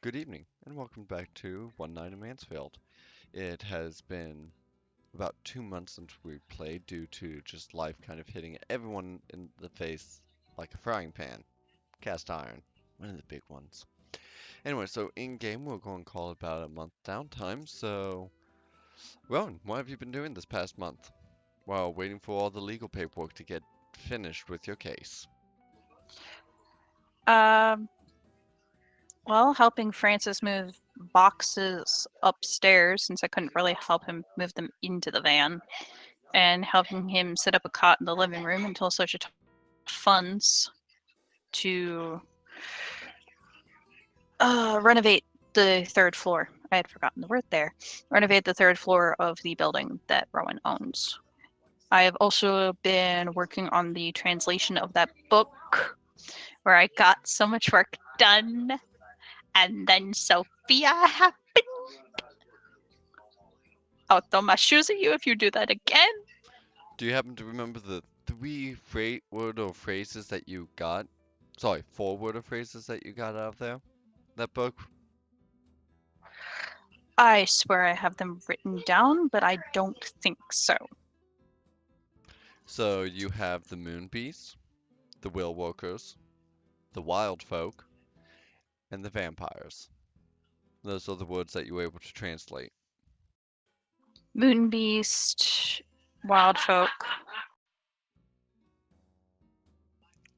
Good evening, and welcome back to One Night in Mansfield. It has been about 2 months since we played due to just life kind of hitting everyone in the face like a frying pan. Cast iron, one of the big ones. Anyway, so in game we're going to call it about a month downtime, so Rowan, what have you been doing this past month? While waiting for all the legal paperwork to get finished with your case. Um, well, helping Francis move boxes upstairs since I couldn't really help him move them into the van, and helping him set up a cot in the living room until such a funds to renovate the third floor. I had forgotten the word there. Renovate the third floor of the building that Rowen owns. I have also been working on the translation of that book where I got so much work done, and then Sophia happened. I'll throw my shoes at you if you do that again. Do you happen to remember the three word or phrases that you got? Sorry, four word or phrases that you got out of there? That book? I swear I have them written down, but I don't think so. So you have the moon beasts, the will workers, the wild folk, and the vampires. Those are the words that you were able to translate. Moon Beast, Wild Folk,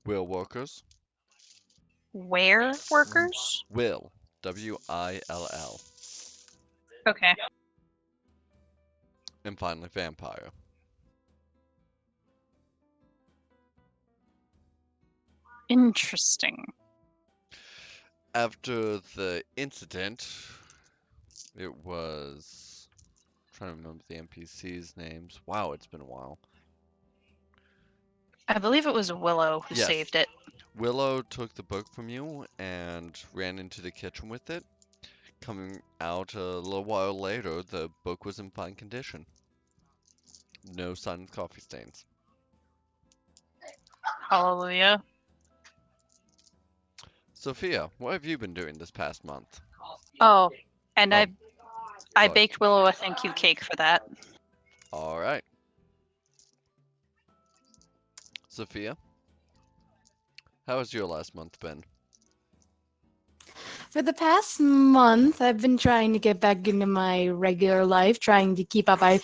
Will workers, Were Workers? will, W-I-L-L, Okay. and finally vampire. Interesting. After the incident, it was I'm trying to remember the NPCs' names. Wow, it's been a while. I believe it was Willow who Yes, saved it. Willow took the book from you and ran into the kitchen with it. Coming out a little while later, the book was in fine condition. No sign of coffee stains. Hallelujah. Sophia, what have you been doing this past month? Oh, and Oh, I sorry. baked Willow a thank you cake for that. All right. Sophia, how has your last month been? For the past month, I've been trying to get back into my regular life, trying to keep up. I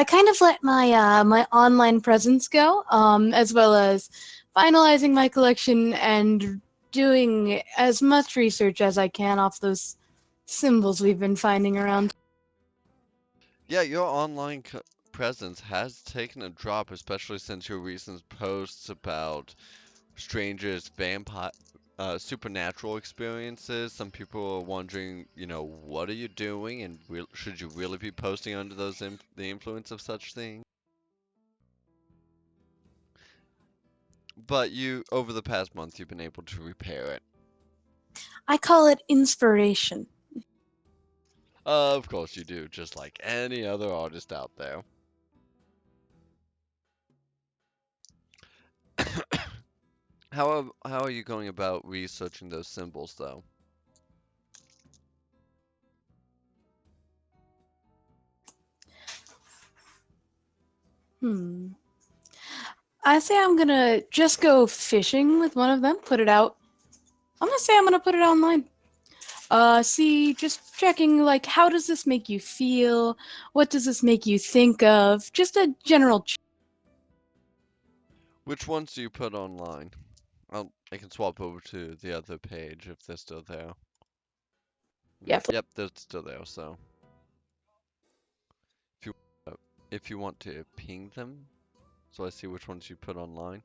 kind of let my online presence go, as well as finalizing my collection and doing as much research as I can off those symbols we've been finding around. Yeah, your online presence has taken a drop, especially since your recent posts about strangers, vampire, supernatural experiences. Some people are wondering, what are you doing, and should you really be posting under the influence of such things? But over the past month, you've been able to repair it. I call it inspiration. Of course you do, just like any other artist out there. How are you going about researching those symbols, though? Hmm. I say I'm gonna just go fishing with one of them, put it out. I'm gonna say I'm gonna put it online. See, just checking, like, how does this make you feel? What does this make you think of? Just a general. Which ones do you put online? I can swap over to the other page if they're still there. Yep. Yep, they're still there. So if you uh, if you want to ping them, so I see which ones you put online.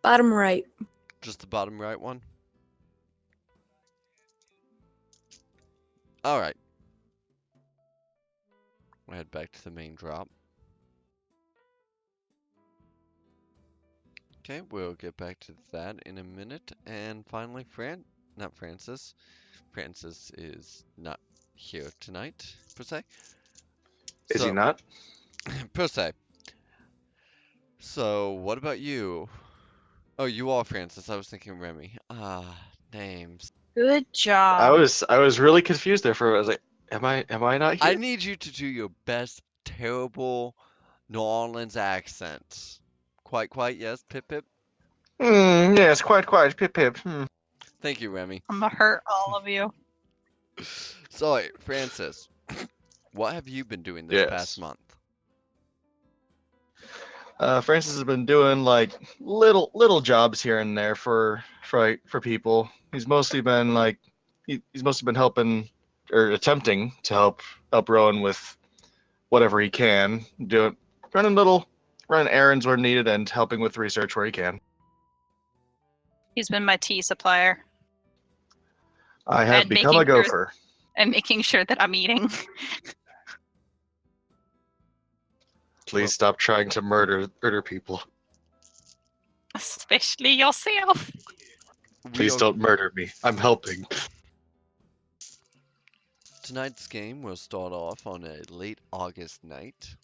Bottom right. Just the bottom right one. All right. We'll head back to the main drop. Okay, we'll get back to that in a minute. And finally, not Francis. Francis is not here tonight, per se. Is he So, not? Per se. So, what about you? Oh, you are Francis. I was thinking Remy. Ah, names. Good I job. was really confused there for. I was like, am I not I here? need you to do your best terrible New Orleans accent. Quite, yes, Pip Pip. Yes, quite. Pip pip. Thank you, Remy. I'm gonna hurt all of you. So, Francis, what have you been doing this past Yes. month? Francis has been doing like little jobs here and there for people. He's mostly been like he's mostly been helping or attempting to help Rowan with whatever he can, doing running errands where needed and helping with research where he can. He's been my tea supplier I have and become a gopher. making sure that I'm eating. Please stop trying to murder people. Especially yourself. Please don't murder me. I'm helping. Tonight's game will start off on a late August night.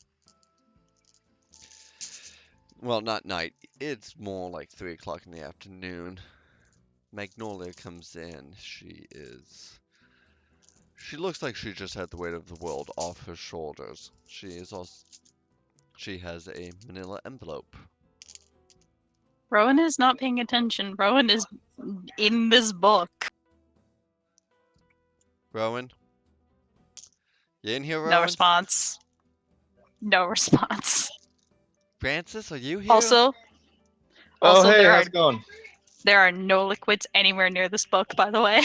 Well, not night. It's more like 3 o'clock in the afternoon. Magnolia comes in. She looks like she just had the weight of the world off her shoulders. She has a manila envelope. Rowan is not paying attention. Rowan is in this book. Rowen? You in here, Rowen? No response. No response. Francis, are you here? Also, Oh, hey, there how's it going? are no liquids anywhere near this book, by the way.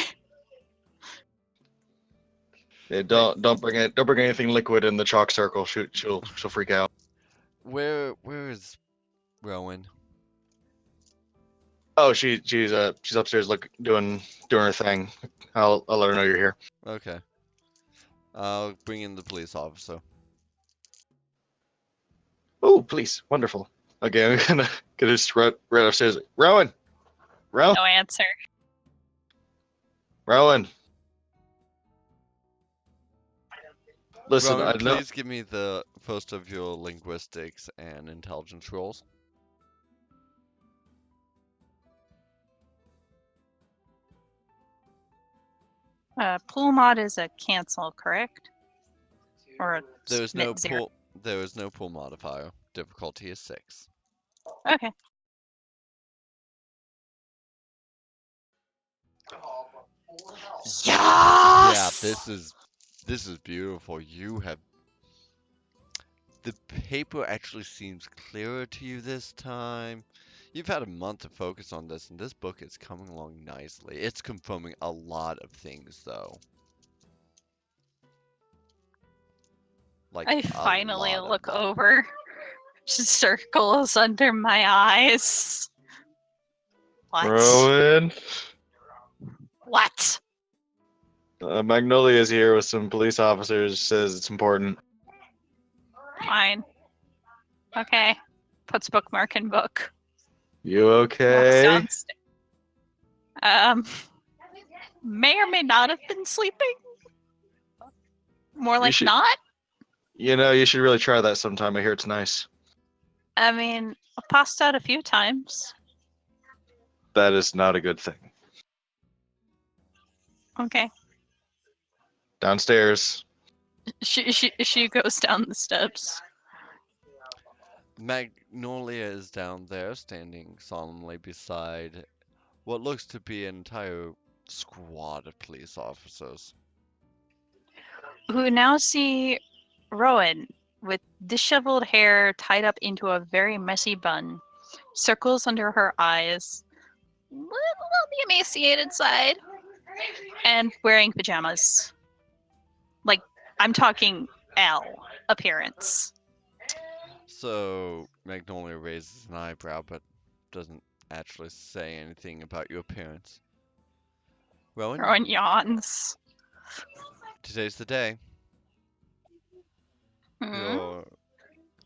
Yeah, don't bring anything liquid in the chalk circle. She'll freak out. Where is Rowen? Oh, she's upstairs doing her thing. I'll let her know you're here. Okay. I'll bring in the police officer. Oh, please, wonderful. Okay, I'm gonna just right upstairs. Rowan, No answer. Rowan. Listen, Rowen, I know. please give me the first of your linguistics and intelligence rolls. Pool mod is a cancel, correct? Or a There is no zero. pool modifier. Difficulty is 6. Okay. Yeah, Yes. this is beautiful. The paper actually seems clearer to you this time. You've had a month to focus on this, and this book is coming along nicely. It's confirming a lot of things, though. Like, I a finally lot of look them. over. Circles under my eyes. What? Rowan. What? Magnolia is here with some police officers. Says it's important. Fine. Okay. Puts bookmark in book. You Walks okay? downstairs. May or may not have been sleeping. More like should- not. You should really try that sometime. I hear it's nice. I mean, I passed out a few times. That is not a good thing. Okay. Downstairs. She goes down the steps. Magnolia is down there, standing solemnly beside what looks to be an entire squad of police officers. Who now see Rowan with disheveled hair tied up into a very messy bun, circles under her eyes, little on the emaciated side, and wearing pajamas. Like, I'm talking L appearance. So Magnolia raises an eyebrow, but doesn't actually say anything about your appearance. Rowan, Rowan yawns. today's the day. Hmm?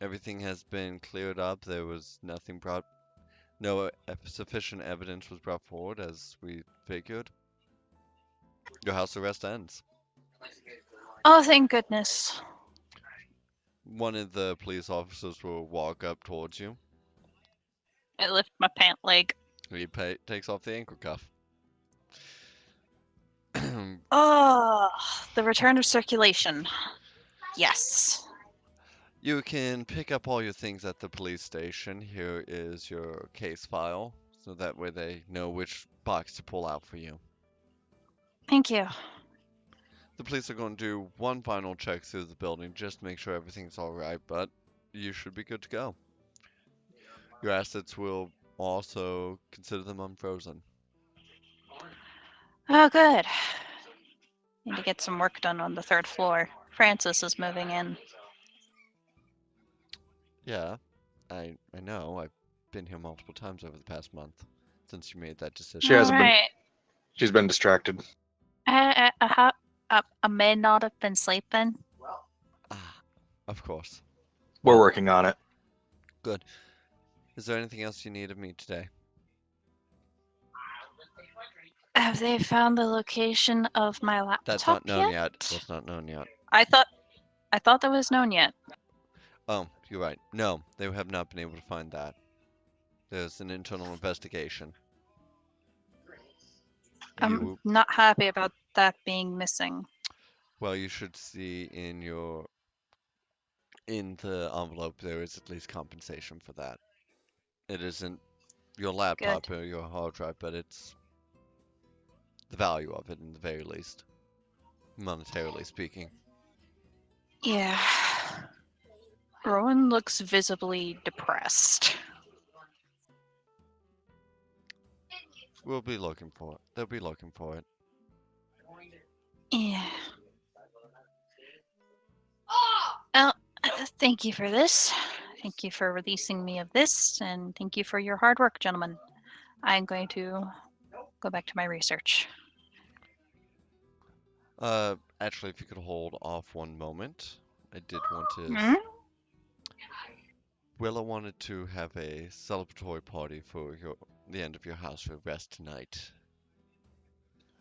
Everything has been cleared up. There was nothing sufficient evidence was brought forward as we figured. Your house arrest ends. Oh, thank goodness. One of the police officers will walk up towards you. I lift my pant leg. He takes off the ankle cuff. Oh, the return of circulation. Yes. You can pick up all your things at the police station. Here is your case file, so that way they know which box to pull out for you. Thank you. The police are going to do one final check through the building just to make sure everything's alright, but you should be good to go. Your assets will also consider them unfrozen. Oh, good. Need to get some work done on the 3rd floor. Francis is moving in. Yeah, I know. I've been here multiple times over the past month since you made that decision. She hasn't been. Alright. She's been distracted. I may not have been sleeping. Ah, of course. We're Well, working on it. good. Is there anything else you need of me today? Have they found the location of my laptop That's not known yet? yet. That's not known yet. I thought that was known yet. Oh, you're right. No, they have not been able to find that. There's an internal investigation. I'm not happy about that being missing. Well, you should see in the envelope there is at least compensation for that. It isn't your laptop or your hard drive, but it's the value of it in the very least, monetarily speaking. Yeah. Rowen looks visibly depressed. We'll be looking for it. They'll be looking for it. Yeah. Well, thank you for this. Thank you for releasing me of this, and thank you for your hard work, gentlemen. I'm going to go back to my research. Actually, if you could hold off one moment, I did want to. Hmm? Willow wanted to have a celebratory party for the end of your house arrest tonight.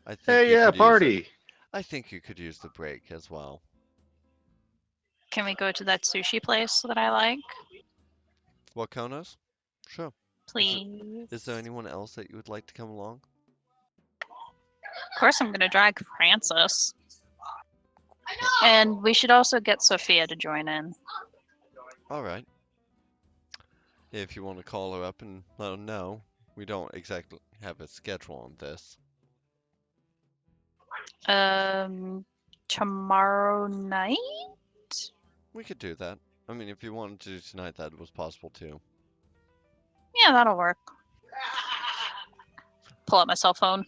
I think Hey, you yeah, could use party. I think you could use the break as well. Can we go to that sushi place that I like? What, Konos? Sure. Please. Is there anyone else that you would like to come along? Of course, I'm going to drag Francis. And we should also get Sophia to join in. All right. If you want to call her up and let her know, we don't exactly have a schedule on this. Tomorrow night? We could do that. I mean, if you wanted to do tonight, that was possible too. Yeah, that'll work. Pull out my cell phone.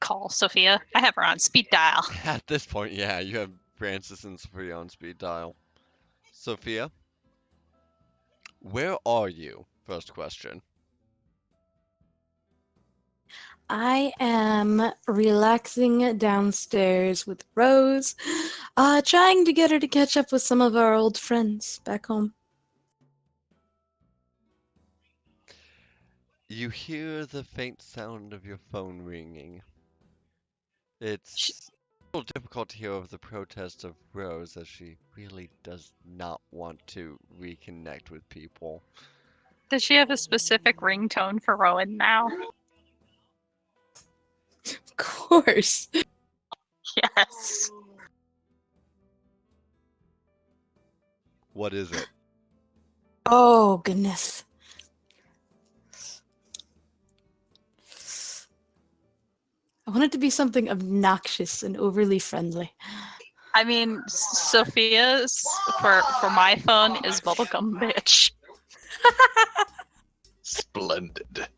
Call Sophia. I have her on speed dial. At this point, yeah, you have Francis and Sophia on speed dial. Sophia? Where are you? First question. I am relaxing downstairs with Rose, trying to get her to catch up with some of our old friends back home. You hear the faint sound of your phone ringing. It's a little difficult to hear over the protest of Rose, as she really does not want to reconnect with people. Does she have a specific ringtone for Rowen now? Of course. Yes. What is it? Oh, goodness. I want it to be something obnoxious and overly friendly. I mean, Sophia's for my phone is bubblegum bitch. Splendid.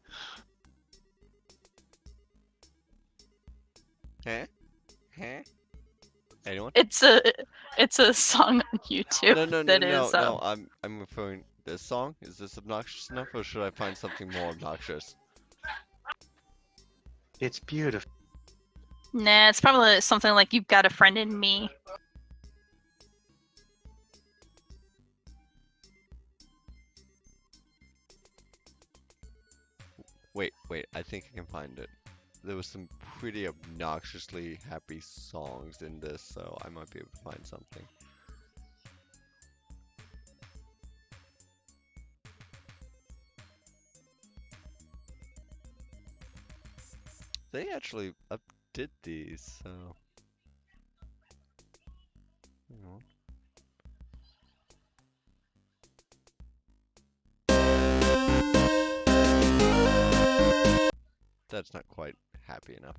Huh? Huh? Anyone? It's a song on YouTube No. I'm referring this song. Is this obnoxious enough, or should I find something more obnoxious? It's beautiful. Nah, it's probably something like "You've Got a Friend in Me." Wait, I think I can find it. There was some pretty obnoxiously happy songs in this, so I might be able to find something. They actually updid these, so. Hang on. That's not quite happy enough.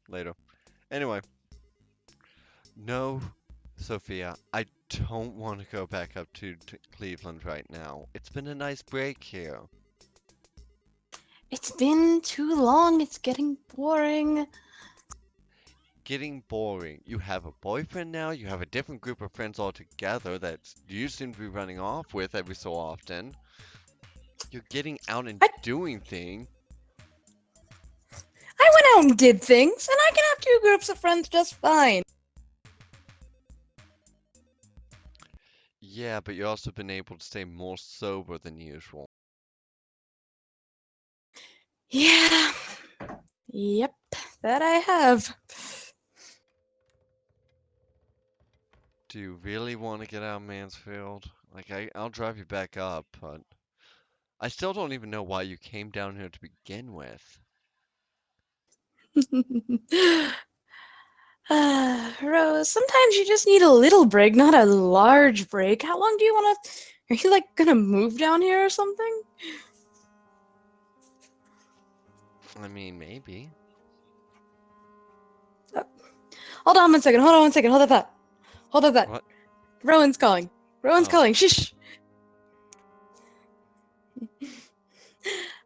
Later. Anyway. No, Sophia, I don't want to go back up to Cleveland right now. It's been a nice break here. It's been too long. It's getting boring. Getting boring. You have a boyfriend now, you have a different group of friends altogether that you seem to be running off with every so often. You're getting out and doing things. I went out and did things, and I can have two groups of friends just fine. Yeah, but you've also been able to stay more sober than usual. Yeah. Yep, that I have. Do you really want to get out of Mansfield? Like, I'll drive you back up, but I still don't even know why you came down here to begin with. Rose, sometimes you just need a little break, not a large break. How long do you want to... Are you, like, gonna move down here or something? I mean, maybe. Hold on 1 second, hold on 1 second, hold that thought. Hold that thought. What? Rowan's calling. Rowan's Oh. calling, shush!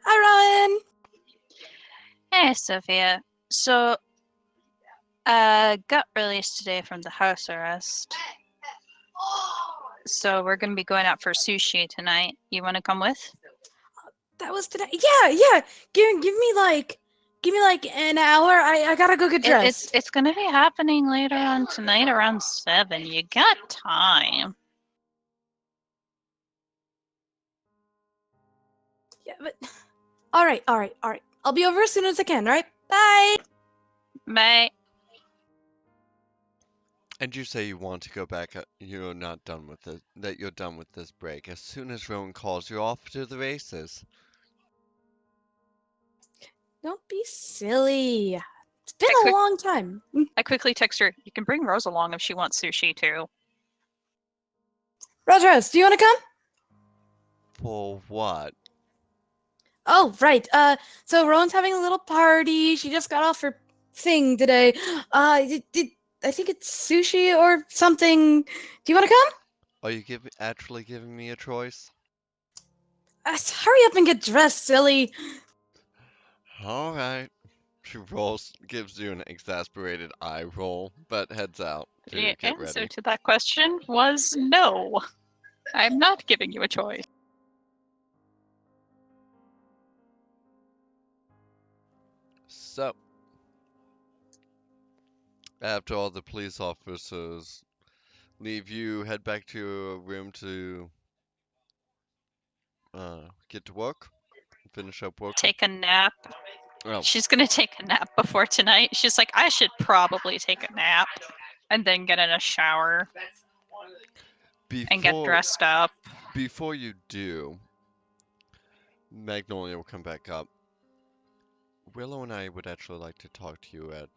Hi, Rowan! Hey, Sophia. So, got released today from the house arrest. So we're gonna be going out for sushi tonight. You want to come with? That was today. Yeah. Give me like an hour. I gotta go get dressed. It's gonna be happening later on tonight around 7. You got time. Yeah, but all right. I'll be over as soon as I can. All right. Bye. Bye. And you say you want to go back, you're not done with it, that you're done with this break. As soon as Rowan calls you off to the races. Don't be silly. It's been a long time. I quickly text her. You can bring Rose along if she wants sushi too. Rose, do you want to come? For what? Oh, right. So Rowan's having a little party. She just got off her thing today. I think it's sushi or something. Do you want to come? Are you actually giving me a choice? Hurry up and get dressed, silly. Alright. She gives you an exasperated eye roll, but heads out to The get answer ready. to that question was no. I'm not giving you a choice. So, after all the police officers leave, you head back to your room to get to work, finish up work. Take a nap. Oh, She's gonna take a nap before tonight. She's like, I should probably take a nap and then get in a shower and get dressed up. before you do, Magnolia will come back up. Willow and I would actually like to talk to you at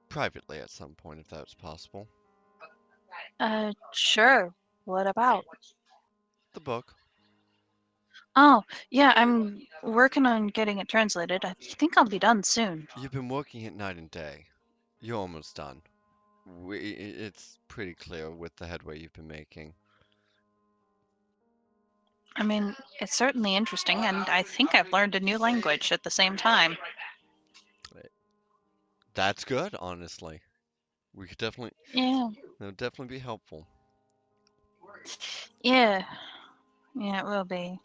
privately at some point, if that's possible. Sure. What about? The book. Oh, yeah, I'm working on getting it translated. I think I'll be done soon. You've been working it night and day. You're almost done. It's pretty clear with the headway you've been making. I mean, it's certainly interesting, and I think I've learned a new language at the same time. That's good, honestly. We could definitely, Yeah. that would definitely be helpful. Yeah, it will be.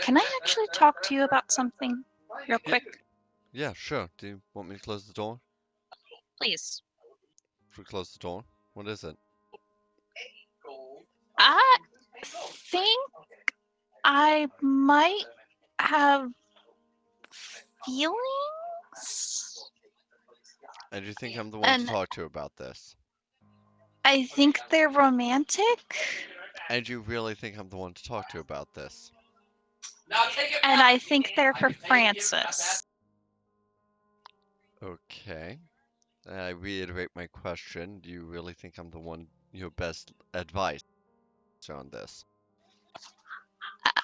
Can I actually talk to you about something real quick? Yeah, sure. Do you want me to close the door? Please. If we close the door, what is it? I think I might have feelings. And you think I'm the one to talk to about this? I think they're romantic. And you really think I'm the one to talk to about this? And I think they're for Francis. Okay. I reiterate my question. Do you really think I'm the one your best advice on this?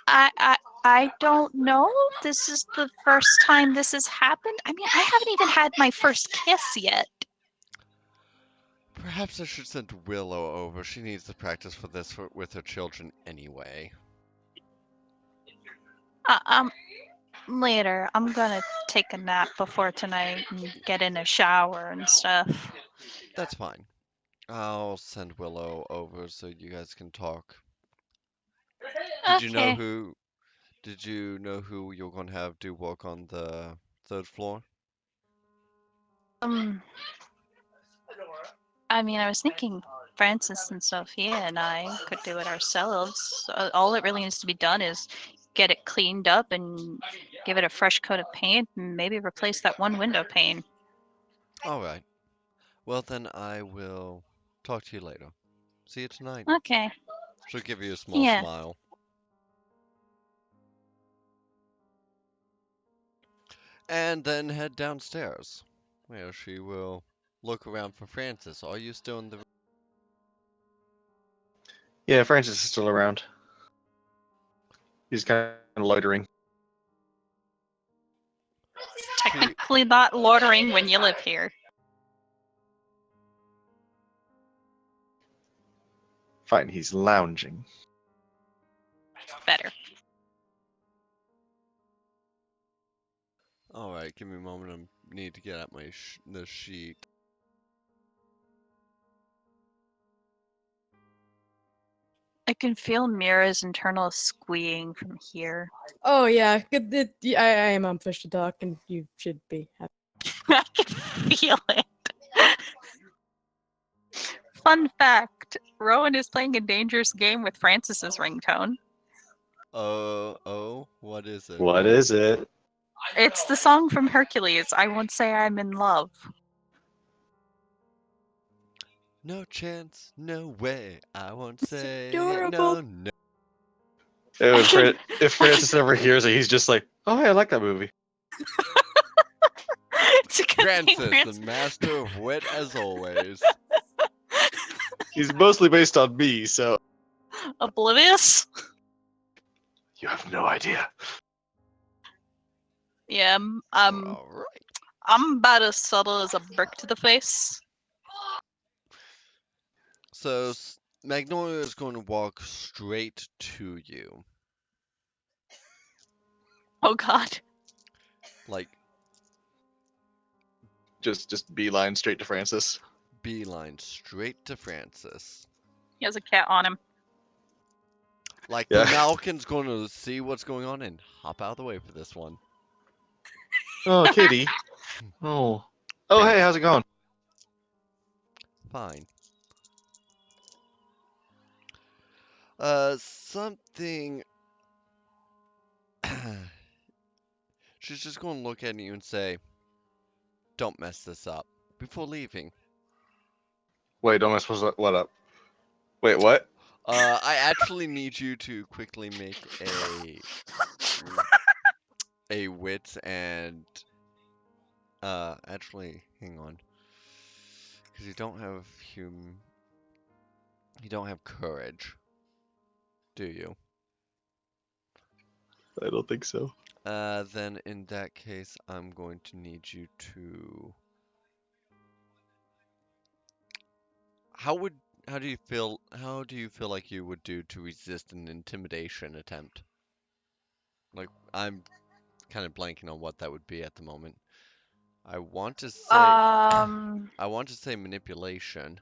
I don't know. This is the first time this has happened. I mean, I haven't even had my first kiss yet. Perhaps I should send Willow over. She needs to practice for this with her children anyway. Uh, um, Later. I'm gonna take a nap before tonight and get in a shower and stuff. That's fine. I'll send Willow over so you guys can talk. Did you know Okay. who Did you know who you're going to have do work on the third floor? Um, I mean, I was thinking Francis and Sophia and I could do it ourselves. All that really needs to be done is get it cleaned up and give it a fresh coat of paint and maybe replace that one window pane. All right. Well, then I will talk to you later. See you tonight. Okay. She'll give you a small Yeah. smile. And then head downstairs, where she will look around for Francis. Are you still in the... Yeah, Francis is still around. He's kind of loitering. Technically not loitering when you live here. Fine, he's lounging. Better. All right, give me a moment. I need to get out the sheet. I can feel Mira's internal squeeing from here. Oh yeah, I am on push to talk, and you should be happy. I can feel it. Fun fact, Rowen is playing a dangerous game with Francis's ringtone. Oh, what is it? What is it? It's the song from Hercules, I Won't Say I'm in Love. No chance, no way. I won't It's say adorable. no. If Francis ever hears it, he's just like, "Oh, hey, I like that movie." It's a good thing Francis, the Francis. master of wit as always. He's mostly based on me, so Oblivious? you have no idea. Yeah, All right. I'm about as subtle as a brick to the face. So Magnolia is going to walk straight to you, Oh god. like Just beeline straight to Francis. beeline straight to Francis. He has a cat on him. Like Yeah. the Malkin's going to see what's going on and hop out of the way for this one. Oh, kitty. Oh. Oh, hey, how's it going? Fine. Something. She's just going to look at you and say, "Don't mess this up," before leaving. Wait, don't I supposed to what up? Wait, what? I actually need you to quickly make a wit and actually hang on, because you don't have you don't have courage, do you? I don't think so. Then in that case, I'm going to need you to. How do you feel? How do you feel like you would do to resist an intimidation attempt? Like I'm kind of blanking on what that would be at the moment. I want to say I want to say manipulation.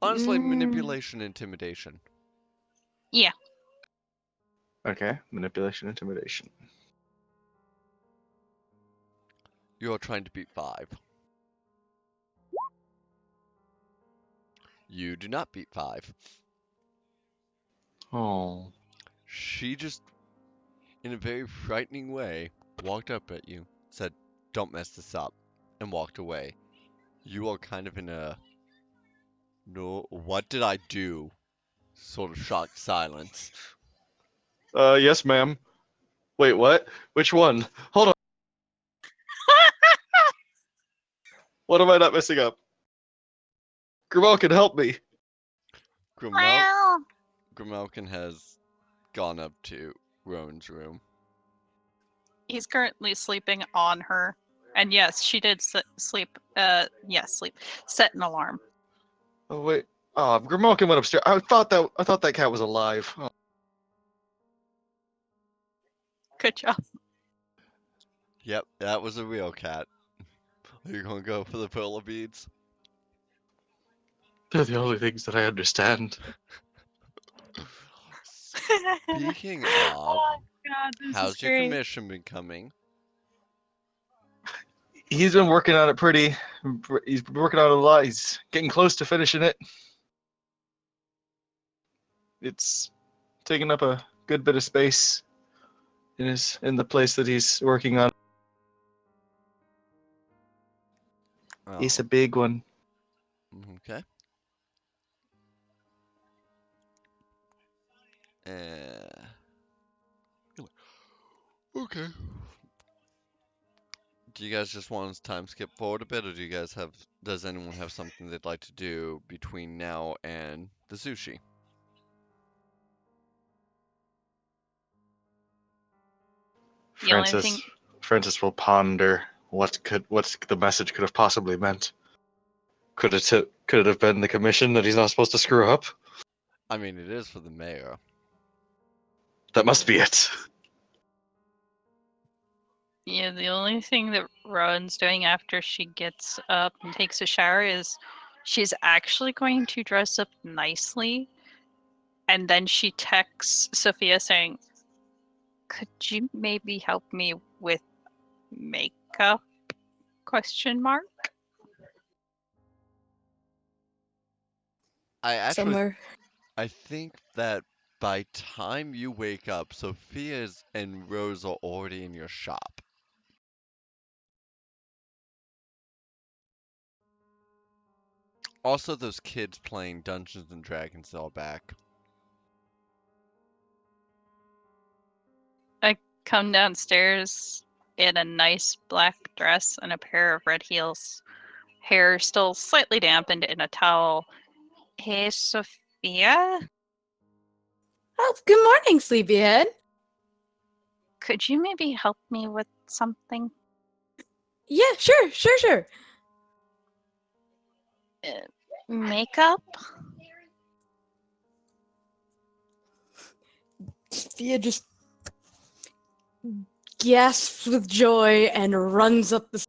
Honestly, Mm, manipulation, intimidation. Yeah. Okay, manipulation, intimidation. You are trying to beat 5. You do not beat 5. Oh. She just, in a very frightening way, walked up at you, said, "Don't mess this up," and walked away. You are kind of in a, "No, what did I do?" sort of shocked silence. Yes, ma'am. Wait, what? Which one? Hold on. What am I not missing up? Grimal can help me. Grimalkin has gone up to Rowan's room. He's currently sleeping on her. And yes, she did sleep. Sleep. Set an alarm. Oh wait. Oh, Grimalkin went upstairs. I thought that cat was alive. Oh. Good job. Yep, that was a real cat. Are you gonna go for the polar beads? They're the only things that I understand. Speaking of, God, this is how's your great. commission been coming? He's been working on it pretty. He's been working on it a lot. He's getting close to finishing it. It's taking up a good bit of space in the place that he's working on. Oh, It's a big one. okay. Okay. Do you guys just want to time skip forward a bit, or does anyone have something they'd like to do between now and the sushi? The only thing Francis will ponder what the message could have possibly meant. Could it have been the commission that he's not supposed to screw up? I mean, it is for the mayor. That must be it. Yeah, the only thing that Rowan's doing after she gets up and takes a shower is she's actually going to dress up nicely, and then she texts Sophia saying, "Could you maybe help me with makeup?" Question mark. Somewhere. I think that by time you wake up, Sophia's and Rose are already in your shop. Also, those kids playing Dungeons and Dragons are back. I come downstairs in a nice black dress and a pair of red heels. Hair still slightly dampened in a towel. Hey, Sophia? Oh, good morning, sleepyhead. Could you maybe help me with something? Yeah, sure. Makeup? Sophia just gasps with joy and runs up the.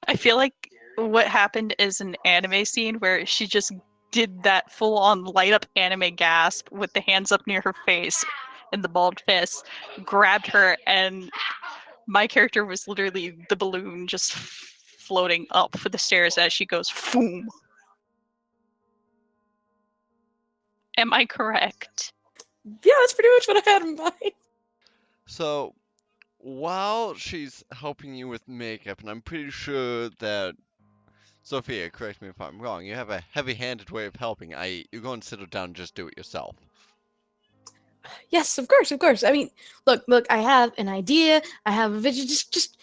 I feel like what happened is an anime scene where she just did that full-on light-up anime gasp with the hands up near her face and the balled fist, grabbed her, and my character was literally the balloon just floating up the stairs as she goes boom. Am I correct? Yeah, that's pretty much what I had in mind. So, while she's helping you with makeup, and I'm pretty sure that Sophia, correct me if I'm wrong, you have a heavy-handed way of helping, i.e., you go and sit down and just do it yourself. Yes, of course. I mean, look, I have an idea. I have a vision. Just,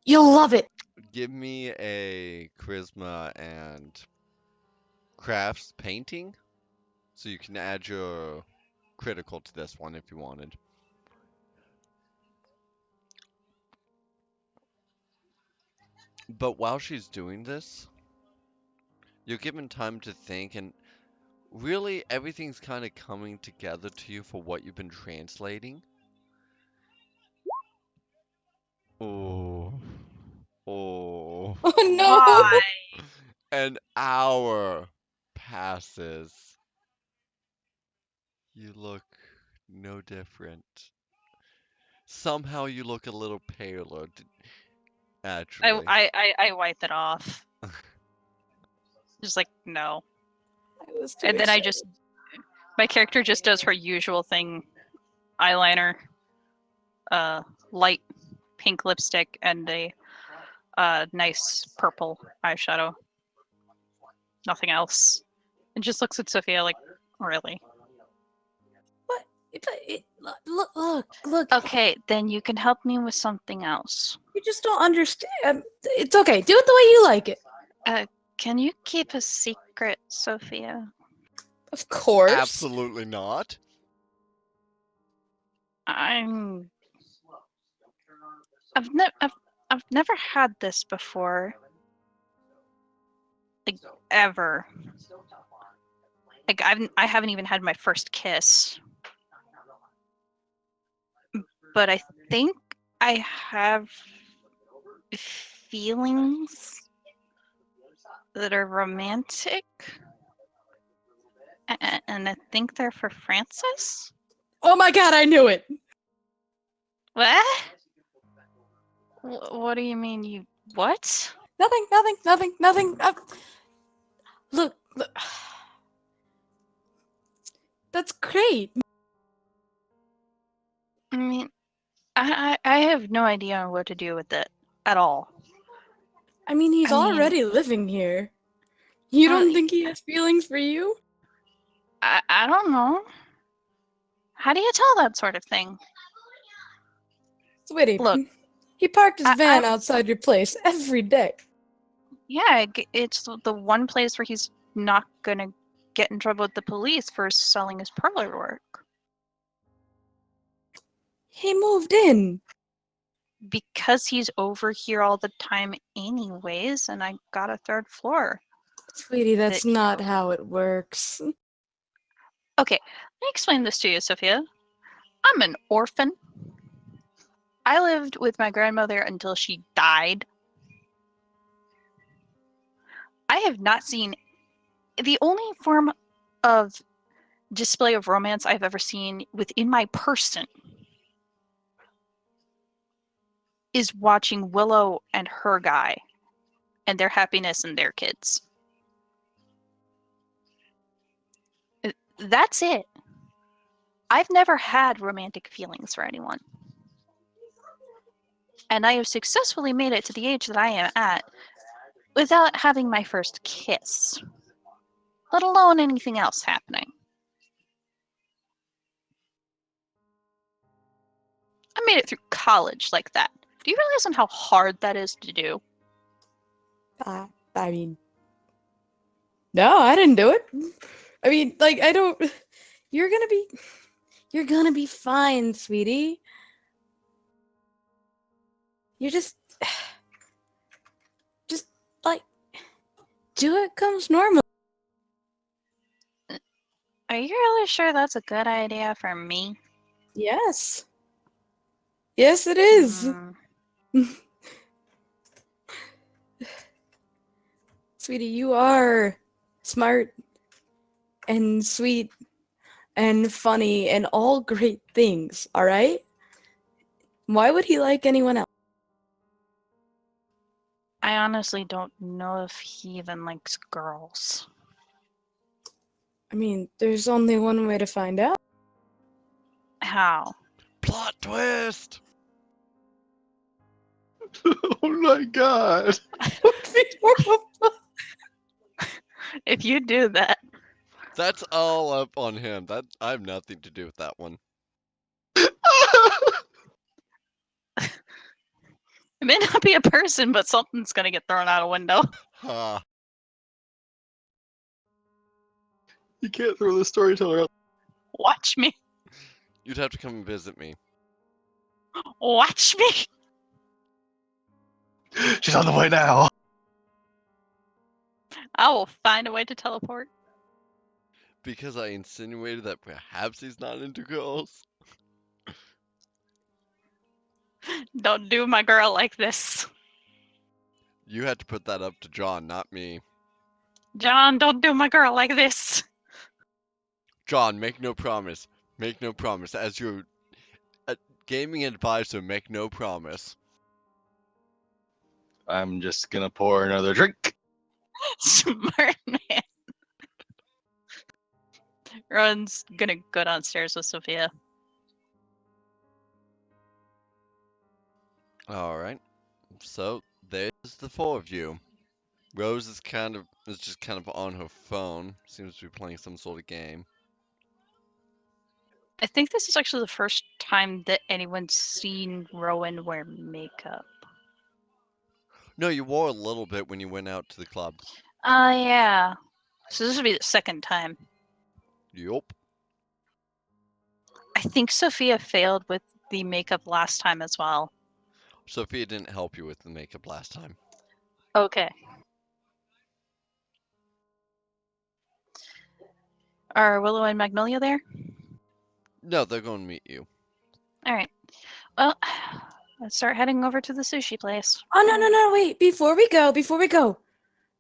you'll love it. Give me a charisma and crafts painting, so you can add your critical to this one if you wanted. But while she's doing this, you're given time to think, and really everything's kind of coming together to you for what you've been translating. Oh. Oh. Oh no! Why? An hour passes. You look no different. Somehow you look a little paler, actually. I wipe it off. Just like, no. I was too And then excited. my character just does her usual thing. Eyeliner, light pink lipstick, and a nice purple eyeshadow. Nothing else. And just looks at Sophia like, really? What? Look. Okay, then you can help me with something else. You just don't understand. It's okay. Do it the way you like it. Can you keep a secret, Sophia? Of course. Absolutely not. I've never had this before. Like, ever. Like, I haven't even had my first kiss. But I think I have feelings that are romantic. And I think they're for Francis? Oh my god, I knew it. What? What do you mean you... What? Nothing. Look. That's great. I mean, I have no idea what to do with it at all. I mean, he's I mean- already living here. You don't think he has feelings for you? I don't know. How do you tell that sort of thing? Sweetie, Look, he parked his van I- outside your place every day. Yeah, it's the one place where he's not gonna get in trouble with the police for selling his parlor work. He moved in. Because he's over here all the time anyways, and I got a third floor. Sweetie, that's not how it works. Okay, let me explain this to you, Sophia. I'm an orphan. I lived with my grandmother until she died. I have not seen... The only form of display of romance I've ever seen within my person is watching Willow and her guy and their happiness and their kids. That's it. I've never had romantic feelings for anyone. And I have successfully made it to the age that I am at without having my first kiss, let alone anything else happening. I made it through college like that. Do you realize on how hard that is to do? I mean, no, I didn't do it. I mean, like, I don't. You're gonna be fine, sweetie. You just like, do it comes normal. Are you really sure that's a good idea for me? Yes. Yes, it is. Sweetie, you are smart and sweet and funny and all great things, all right? Why would he like anyone else? I honestly don't know if he even likes girls. I mean, there's only one way to find out. How? Plot twist! Oh my god. If you do that, That's all up on him. I have nothing to do with that one. it may not be a person, but something's gonna get thrown out a window. Ha. You can't throw the storyteller out. Watch me. You'd have to come and visit me. Watch me. She's on the way now. I will find a way to teleport. Because I insinuated that perhaps he's not into girls. Don't do my girl like this. You had to put that up to John, not me. John, don't do my girl like this. John, make no promise. Make no promise. As your gaming advisor, make no promise. I'm just gonna pour another drink. Smart man. Ron's gonna go downstairs with Sophia. Alright. So, there's the four of you. Rose is just kind of on her phone. Seems to be playing some sort of game. I think this is actually the first time that anyone's seen Rowan wear makeup. No, you wore a little bit when you went out to the club. Yeah. So this would be the second time. Yup. I think Sophia failed with the makeup last time as well. Sophia didn't help you with the makeup last time. Okay. Are Willow and Magnolia there? No, they're going to meet you. All right. Well, let's start heading over to the sushi place. Oh no, wait! Before we go,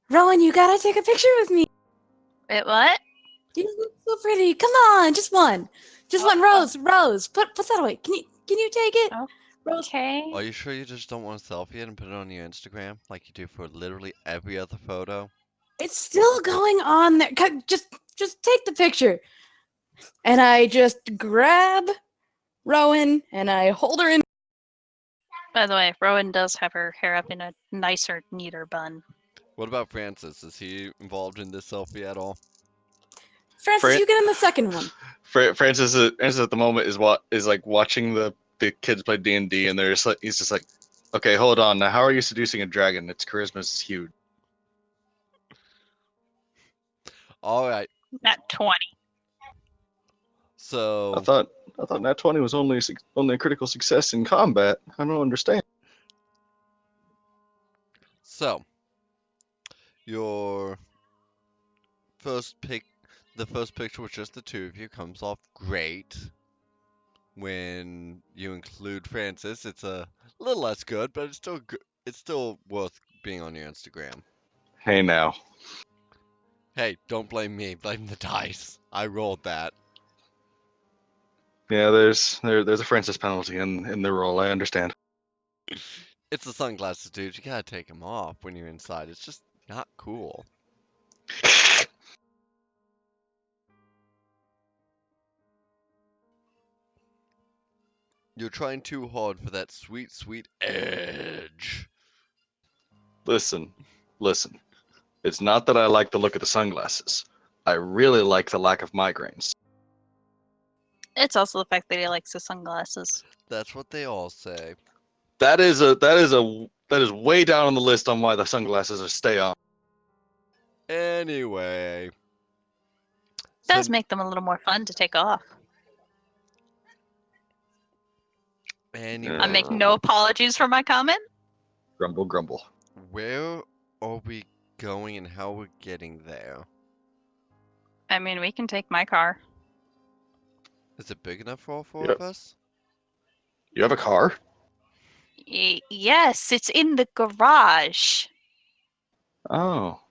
Rowan, you gotta take a picture with me. Wait, what? You look so pretty. Come on, just one, Rose. Put that away. Can you take it? Rose. Okay. Are you sure you just don't want to selfie it and put it on your Instagram like you do for literally every other photo? It's still going on there. Just take the picture. And I just grab Rowan and I hold her in. By the way, Rowan does have her hair up in a nicer, neater bun. What about Francis? Is he involved in this selfie at all? Francis, Fran- you get in the second one. Francis at the moment is like watching the kids play D&D, and they're just like, he's just like, okay, hold on. Now, how are you seducing a dragon? Its charisma is huge. All right. Not 20. So I thought Nat 20 was only a critical success in combat. I don't understand. So, your the first picture with just the two of you comes off great. When you include Francis, it's a little less good, but it's still worth being on your Instagram. Hey now. Hey, don't blame me, blame the dice. I rolled that. Yeah, there's a Francis penalty in the roll. I understand. It's the sunglasses, dude. You gotta take them off when you're inside. It's just not cool. You're trying too hard for that sweet, sweet edge. Listen. It's not that I like the look of the sunglasses. I really like the lack of migraines. It's also the fact that he likes the sunglasses. That's what they all say. That is way down on the list on why the sunglasses are stay on. Anyway. Does So, make them a little more fun to take off. anyway. I make no apologies for my comment. Grumble. Where are we going and how we're getting there? I mean, we can take my car. Is it big enough for all four Yep. of us? You have a car? Yes, it's in the garage. Oh.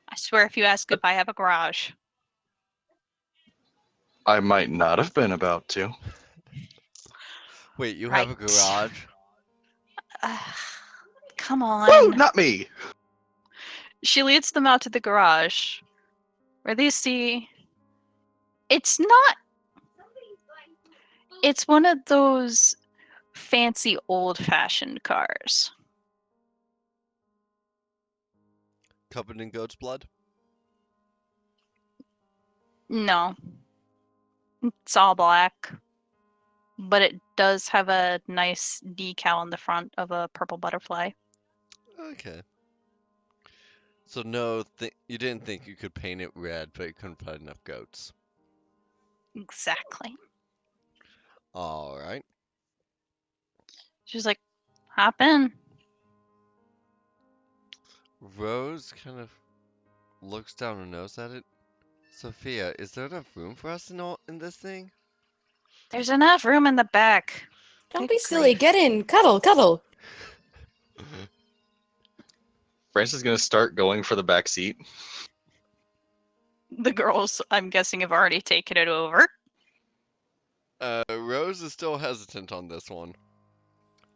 I swear if you ask if I have a garage. I might not have been about to. Wait, you have a Right. garage? Come Woo! on. Not me! She leads them out to the garage, where they see... It's not... It's one of those fancy old-fashioned cars. Covered in goat's blood? No. It's all black. But it does have a nice decal on the front of a purple butterfly. Okay. So no, you didn't think you could paint it red, but you couldn't find enough goats. Exactly. Alright. She's like, hop in. Rose kind of looks down her nose at it. Sophia, is there enough room for us in this thing? There's enough room in the back. Don't Good be silly. grief. Get in. Cuddle. Francis is gonna start going for the back seat. The girls, I'm guessing, have already taken it over. Rose is still hesitant on this one.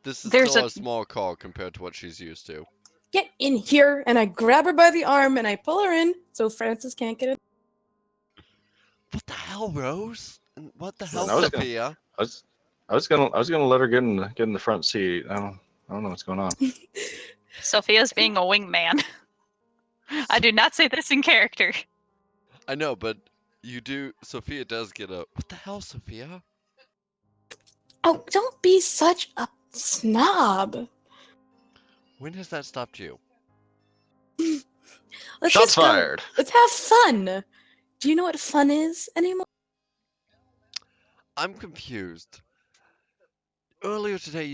This is There's still a- a small car compared to what she's used to. Get in here, and I grab her by the arm and I pull her in so Francis can't get in. What the hell, Rose? And what the Well, hell, I was gonna- Sophia? I was gonna let her get in the front seat. I don't know what's going on. Sophia's being a wingman. I do not say this in character. I know, but you do. Sophia does get a. What the hell, Sophia? Oh, don't be such a snob. When has that stopped you? Let's Shots just go. fired. Let's have fun. Do you know what fun is anymore? I'm confused. Earlier today,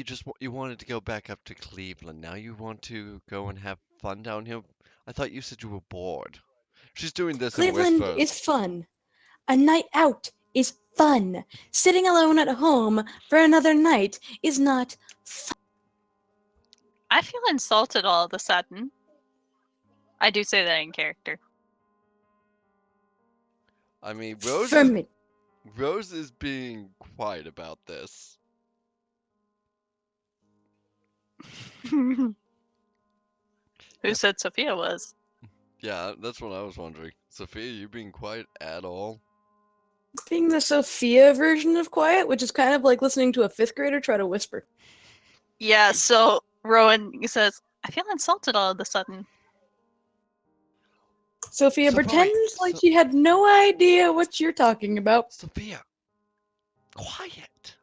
you wanted to go back up to Cleveland. Now you want to go and have fun down here. I thought you said you were bored. She's doing this in Cleveland whispers. is fun. A night out is fun. Sitting alone at home for another night is not fun. I feel insulted all of a sudden. I do say that in character. I mean, For me. Rose is being quiet about this. Who said Sophia was? Yeah, that's what I was wondering. Sophia, you being quiet at all? Being the Sophia version of quiet, which is kind of like listening to a fifth grader try to whisper. Yeah, so Rowen says, I feel insulted all of a sudden. Sophia pretends like she had no idea what you're talking about. Sophia, quiet.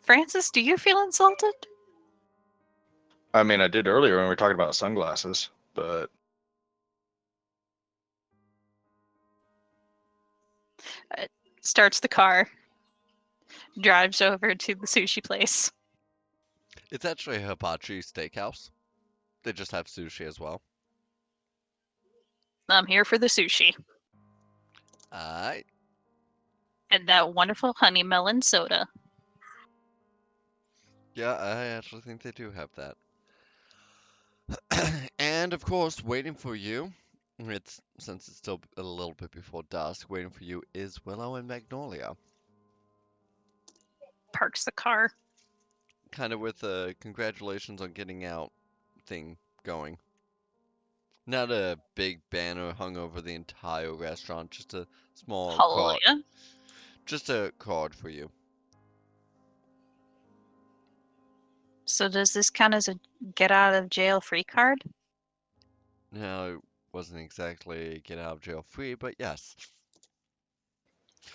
Francis, do you feel insulted? I mean, I did earlier when we were talking about sunglasses, but Starts the car, drives over to the sushi place. It's actually a hibachi steakhouse. They just have sushi as well. I'm here for the sushi. Alright. And that wonderful honey melon soda. Yeah, I actually think they do have that. And of course, waiting for you, since it's still a little bit before dusk, waiting for you is Willow and Magnolia. Parks the car. Kind of with a congratulations on getting out thing going. Not a big banner hung over the entire restaurant, just a small card. Hallelujah. Just a card for you. So does this count as a get out of jail free card? Now, it wasn't exactly get out of jail free, but yes.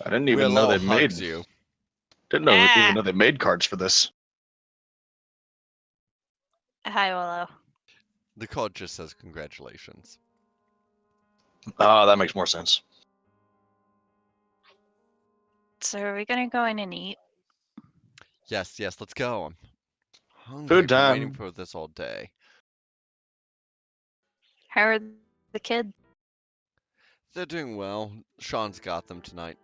I didn't even know Willow they made. hugs you. Didn't know even know they made cards for this. Hi, Willow. The card just says congratulations. Ah, that makes more sense. So are we gonna go in and eat? Yes, let's go. I'm hungry. Food I've been waiting time. for this all day. How are the kids? They're doing well. Sean's got them tonight.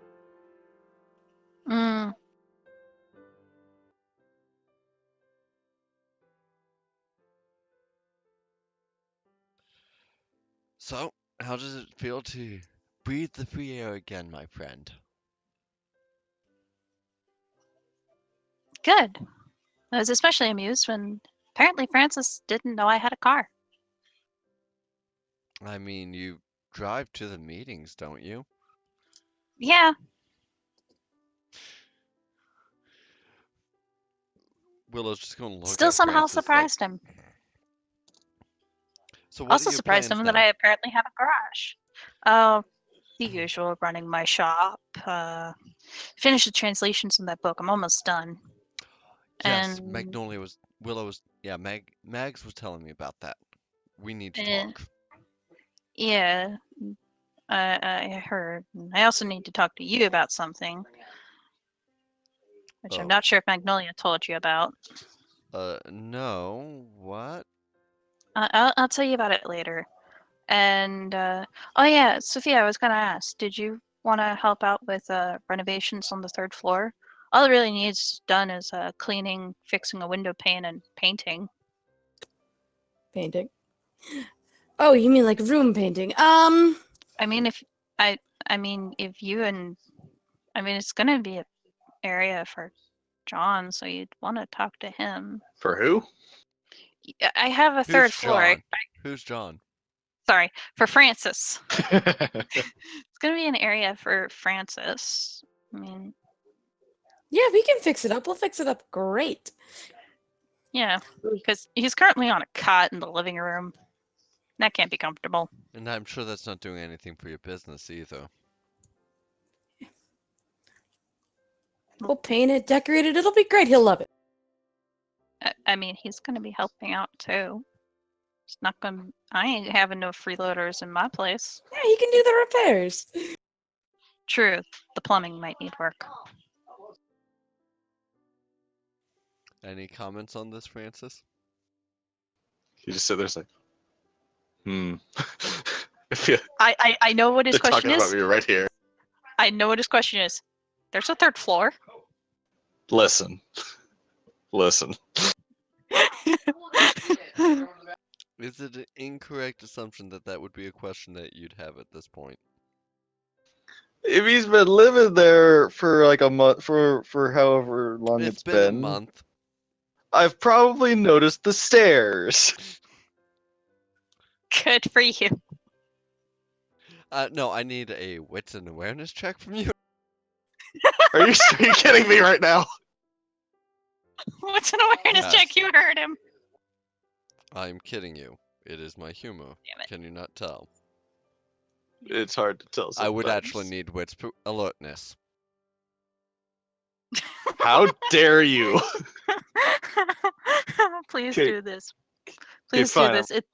Mm, So, how does it feel to breathe the free air again, my friend? good. I was especially amused when apparently Francis didn't know I had a car. I mean, you drive to the meetings, don't you? Yeah, Willow's just gonna look still at somehow Francis like, surprised him. so what Also are your surprised plans him now? that I apparently have a garage. Oh, the usual, running my shop. Finish the translations in that book. I'm almost done. Yes, And Mags was telling me about that. We need to eh, talk. yeah, I heard. I also need to talk to you about something, which I'm Oh. not sure if Magnolia told you about. No, what? I'll tell you about it later. And oh yeah, Sophia, I was gonna ask, did you want to help out with renovations on the third floor? All it really needs done is cleaning, fixing a window pane, and painting. Painting. Oh, you mean like room painting? I mean, if you and it's gonna be an area for John, so you'd want to talk to him. For who? I have a Who's third floor. John? Who's John? Sorry, for Francis. It's gonna be an area for Francis. I mean, Yeah, we can fix it up. We'll fix it up great. yeah, because he's currently on a cot in the living room. That can't be comfortable. And I'm sure that's not doing anything for your business either. We'll paint it, decorate it. It'll be great. He'll love it. I mean, he's gonna be helping out too. It's not gonna. I ain't having no freeloaders in my place. Yeah, he can do the repairs. True, the plumbing might need work. Any comments on this, Francis? You just sit there, it's like, I feel I know what his they're question talking about is. me right here. I know what his question is. There's a third floor. Listen. Is it an incorrect assumption that that would be a question that you'd have at this point? If he's been living there for like a month, for however long It's it's been a been, month. I've probably noticed the stairs. Good for you. No, I need a wits and awareness check from you. Are you kidding me right now? What's an awareness Yes. check? You heard him. I'm kidding you. It is my humor. Damn it. Can you not tell? It's hard to tell sometimes. I would actually need wits alertness. How dare you? Please Okay. do this. Please fine, do this. It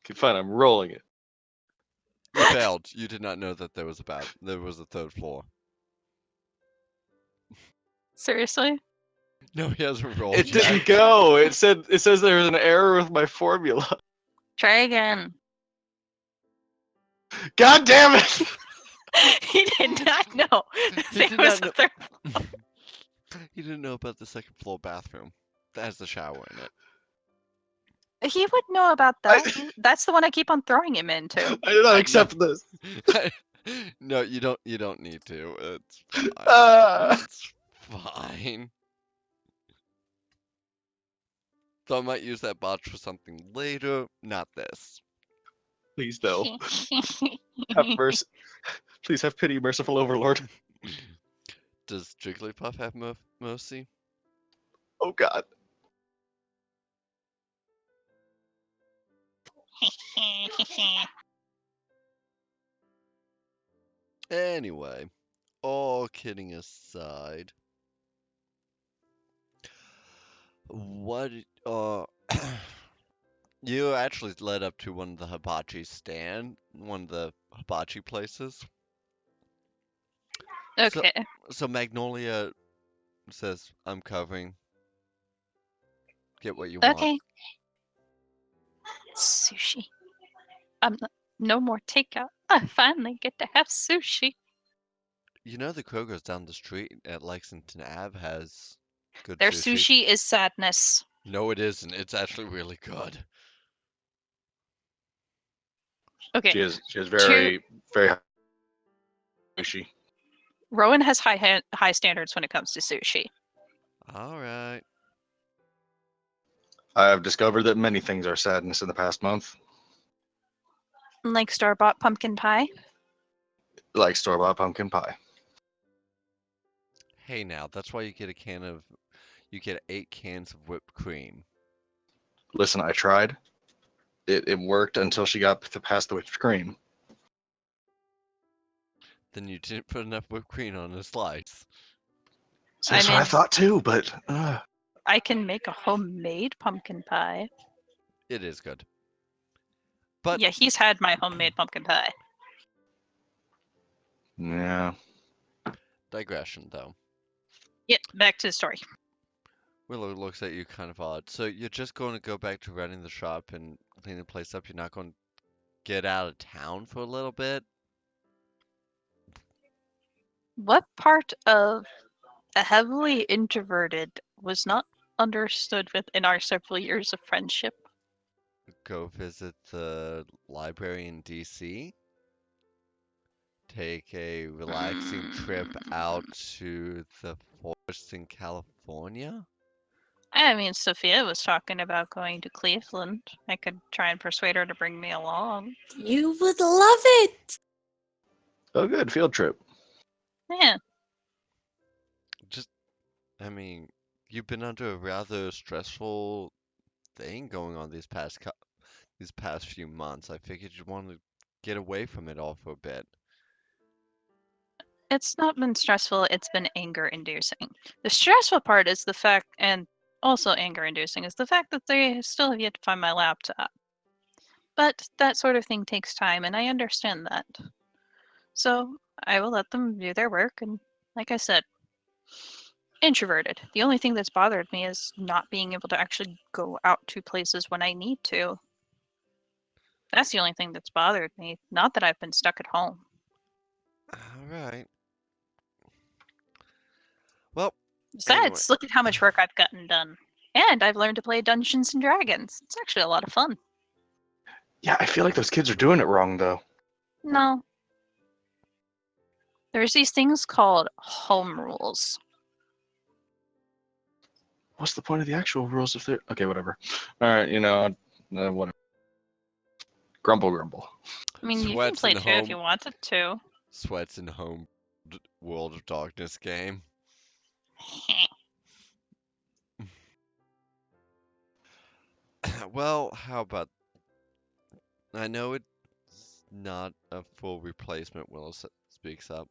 Okay, fine, I'm rolling it. You failed. You did not know that there was a third floor. seriously? No, he hasn't rolled It yet. didn't go. It says there was an error with my formula. Try again. God damn it! He did not know He there did was not a third. He didn't know about the second floor bathroom. That has the shower in it. He would know about that. That's the one I keep on throwing him into. I did not No. accept this. No, you don't. You don't need to. It's fine. Ah. It's fine. So I might use that botch for something later. Not this. Please no. Have mercy. Please have pity, merciful overlord. Does Jigglypuff have mercy? Oh god. Anyway, all kidding aside, what you actually led up to one of the one of the hibachi places. Okay. So Magnolia says, "I'm covering. Get what you want." Okay. Sushi. No more takeout. I finally get to have sushi. You know the Kroger's down the street at Lexington Ave has good Their sushi. sushi is sadness. No, it isn't. It's actually really good. Okay. She is very high sushi. Rowen has high standards when it comes to sushi. All right. I have discovered that many things are sadness in the past month. Like store-bought pumpkin pie. Like store-bought pumpkin pie. Hey now, that's why you get 8 cans of whipped cream. Listen, I tried. It worked until she got past the whipped cream. Then you didn't put enough whipped cream on a slice. So that's what I mean- thought too, but I can make a homemade pumpkin pie. It is good. But Yeah, he's had my homemade pumpkin pie. yeah. digression though. Yeah, back to the story. Willow looks at you kind of odd. So you're just going to go back to running the shop and clean the place up? You're not going to get out of town for a little bit? What part of a heavily introverted was not understood within our several years of friendship? Go visit the library in DC? Take a relaxing trip out to the forest in California? I mean, Sophia was talking about going to Cleveland. I could try and persuade her to bring me along. You would love it. Oh, good field trip. Yeah. I mean, you've been under a rather stressful thing going on these past few months. I figured you'd want to get away from it all for a bit. It's not been stressful, it's been anger inducing. The stressful part is the fact, and also anger inducing, is the fact that they still have yet to find my laptop. But that sort of thing takes time, and I understand that. So I will let them do their work, and like I said, introverted. The only thing that's bothered me is not being able to actually go out to places when I need to. That's the only thing that's bothered me, not that I've been stuck at home. All right. Well, anyway. Besides, look at how much work I've gotten done. And I've learned to play Dungeons and Dragons. It's actually a lot of fun. Yeah, I feel like those kids are doing it wrong though. No. There's these things called home rules. What's the point of the actual rules if they're okay? Whatever. All right, whatever. Grumble. I mean, you can Sweats play in too if home. you wanted to. Sweats in home World of Darkness game. Well, how about... I know it's not a full replacement, Willow speaks up,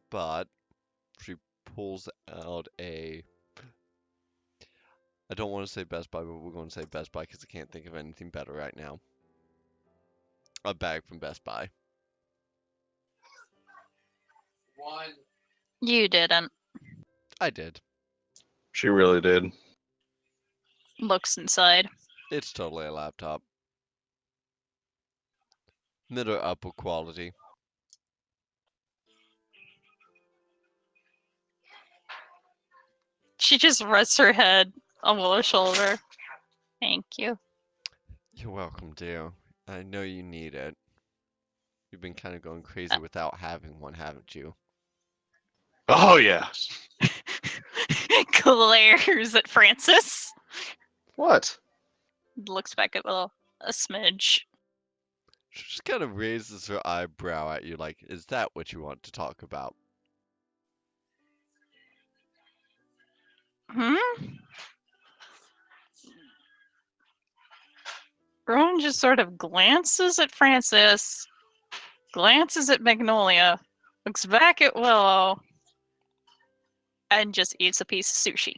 but she pulls out a... I don't want to say Best Buy, but we're going to say Best Buy because I can't think of anything better right now. A bag from Best Buy. You didn't. I did. She really did. Looks inside. It's totally a laptop. Mid or upper quality. She just rests her head on Willow's shoulder. Thank you. You're welcome, dear. I know you need it. You've been kind of going crazy without having one, haven't you? Oh yeah. Glares at Francis. What? Looks back at Willow. A smidge. She just kind of raises her eyebrow at you like, is that what you want to talk about? Hmm? Rowan just sort of glances at Francis, glances at Magnolia, looks back at Willow, and just eats a piece of sushi.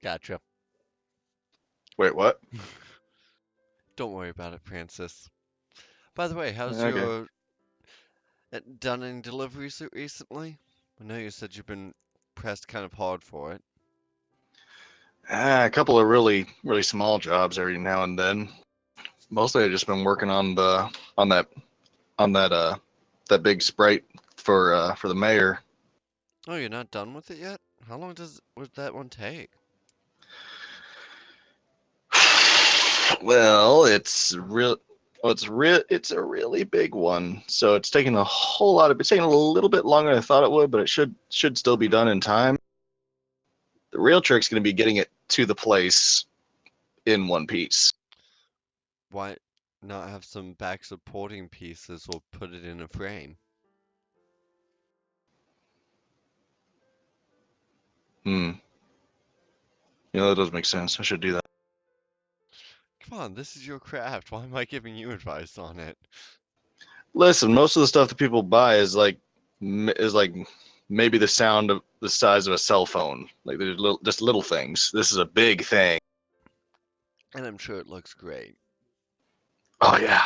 Gotcha. Wait, what? Don't worry about it, Francis. By the way, how's Okay. your... done any deliveries recently? I know you said you've been pressed kind of hard for it. A couple of really, really small jobs every now and then. Mostly I've just been working on that big sprite for the mayor. Oh, you're not done with it yet? How long would that one take? Well, it's real. Well, it's a really big one, so it's taking a whole lot of. It's taking a little bit longer than I thought it would, but it should still be done in time. The real trick's going to be getting it to the place in one piece. Why not have some back supporting pieces or put it in a frame? That doesn't make sense. I should do that. Come on, this is your craft. Why am I giving you advice on it? Listen, most of the stuff that people buy is like maybe the sound of the size of a cell phone. Like there's just little things. This is a big thing. And I'm sure it looks great. Oh yeah.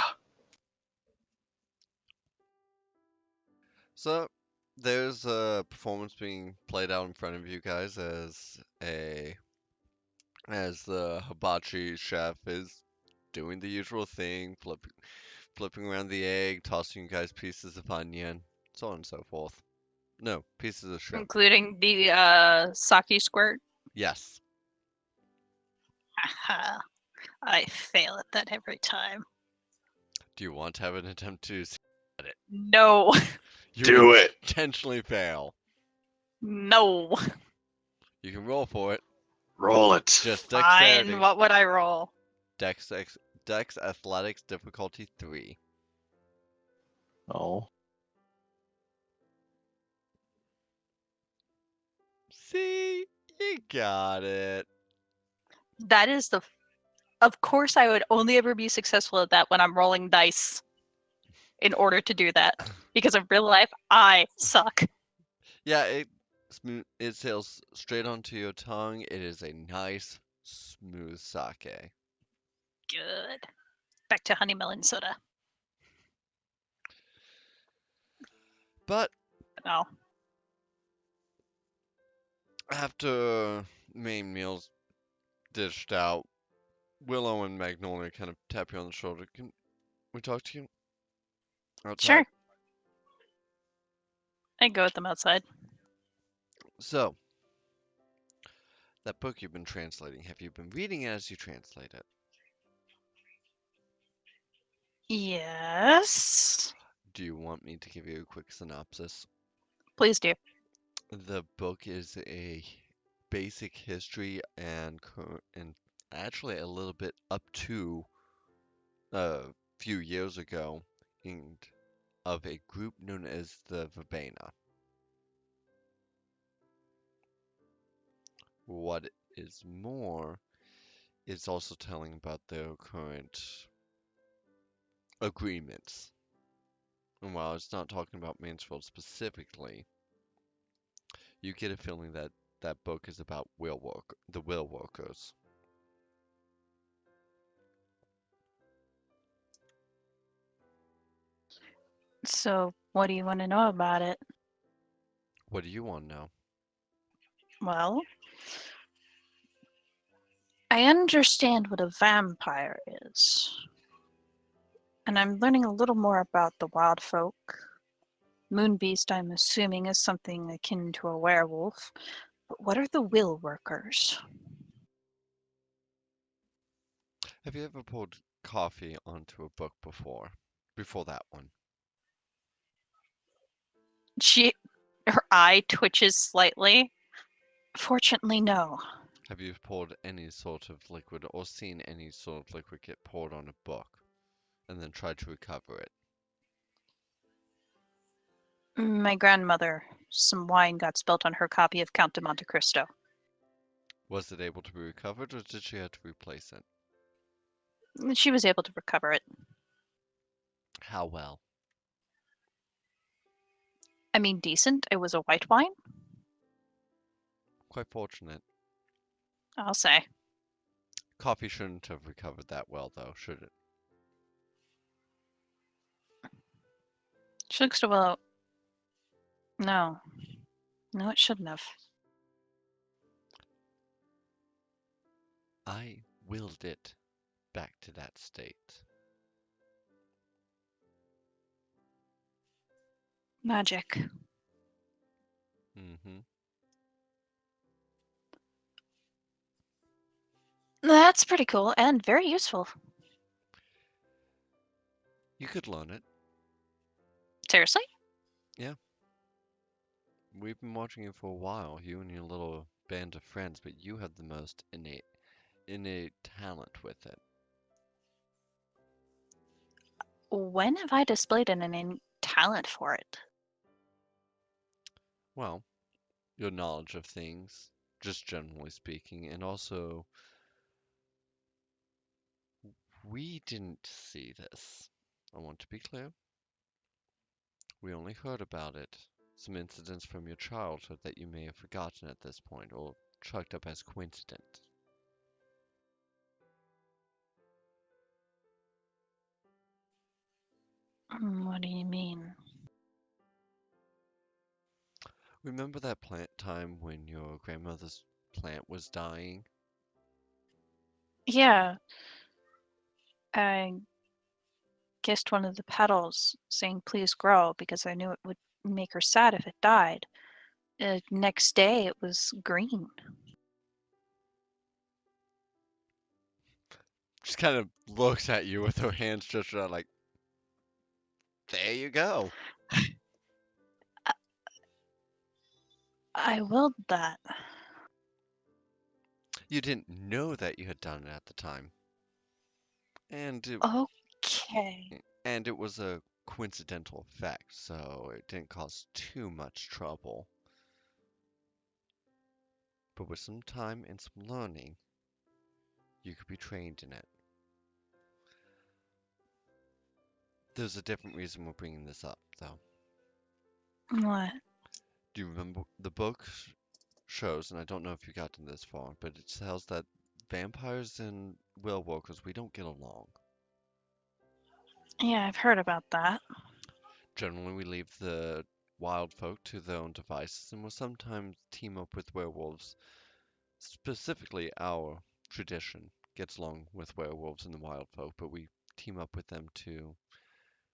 So, there's a performance being played out in front of you guys as the hibachi chef is doing the usual thing, flipping around the egg, tossing you guys pieces of onion, so on and so forth. No, pieces of shrimp. Including the sake squirt. Yes. Haha. I fail at that every time. Do you want to have an attempt to see it? No. You Do it. intentionally fail. No. You can roll for it. Roll it. Just dexterity. Fine. What would I roll? Dex Athletics difficulty 3. Oh. See? You got it. That is the. Of course, I would only ever be successful at that when I'm rolling dice. in order to do that. Because in real life, I suck. Yeah, it sails straight onto your tongue. It is a nice, smooth sake. Good. Back to honey melon soda. But Oh, after main meals dished out, Willow and Magnolia kind of tap you on the shoulder. Can we talk to you outside? sure. I go with them outside. So, that book you've been translating, have you been reading it as you translate it? Yes. Do you want me to give you a quick synopsis? Please do. The book is a basic history and actually a little bit up to a few years ago and of a group known as the Verbena. What is more, it's also telling about their current agreements. And while it's not talking about Mansfield specifically, you get a feeling that that book is about the will workers. So, what do you want to know about it? What do you want to know? Well, I understand what a vampire is. And I'm learning a little more about the wild folk. Moonbeast, I'm assuming, is something akin to a werewolf. But what are the will workers? Have you ever poured coffee onto a book before? Before that one? Her eye twitches slightly. Fortunately, no. Have you poured any sort of liquid or seen any sort of liquid get poured on a book and then tried to recover it? My grandmother, some wine got spilt on her copy of Count de Monte Cristo. Was it able to be recovered or did she have to replace it? She was able to recover it. How well? I mean, decent. It was a white wine, Quite fortunate. I'll say. Coffee shouldn't have recovered that well though, should it? She looks to Willow. No. No, it shouldn't have. I willed it back to that state. Magic. Mm-hmm. That's pretty cool and very useful. You could learn it. Seriously? We've been watching you for a while, you and your little band of friends, but you have the most innate talent with it. When have I displayed an innate talent for it? Well, your knowledge of things, just generally speaking, and also we didn't see this. I want to be clear. We only heard about it. Some incidents from your childhood that you may have forgotten at this point or chalked up as coincidence. What do you mean? Remember that plant time when your grandmother's plant was dying? Yeah, I kissed one of the petals, saying please grow, because I knew it would make her sad if it died. Next day, it was green. Just kind of looks at you with her hands stretched out like, there you go. I willed that. You didn't know that you had done it at the time. And it, Okay. and it was a coincidental effect, so it didn't cause too much trouble. But with some time and some learning, you could be trained in it. There's a different reason we're bringing this up, though. What? Do you remember the book shows, and I don't know if you gotten this far, but it tells that vampires and will walkers, we don't get along. Yeah, I've heard about that. Generally, we leave the wild folk to their own devices, and will sometimes team up with werewolves. Specifically, our tradition gets along with werewolves and the wild folk, but we team up with them to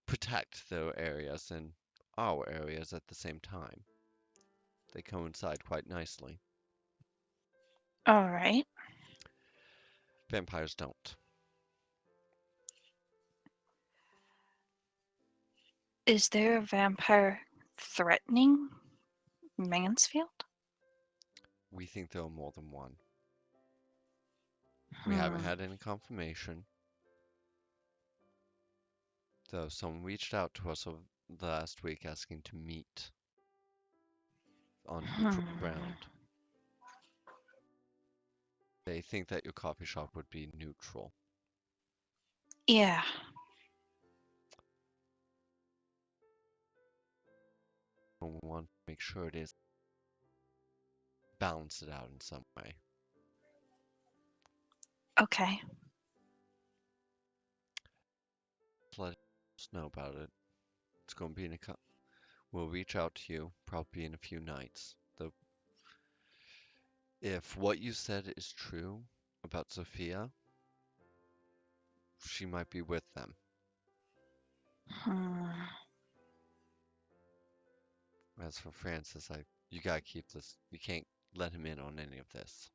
protect their areas and our areas at the same time. They coincide quite nicely. All right. Vampires don't. Is there a vampire threatening Mansfield? We think there are more than one. We haven't had any confirmation, though someone reached out to us over the last week asking to meet on neutral ground. They think that your coffee shop would be neutral. Yeah. But we want to make sure it is balance it out in some way. Okay. Just let us know about it. It's going to be in a we'll reach out to you probably in a few nights. Though if what you said is true about Sophia, she might be with them. As for Francis, you gotta keep this. You can't let him in on any of this.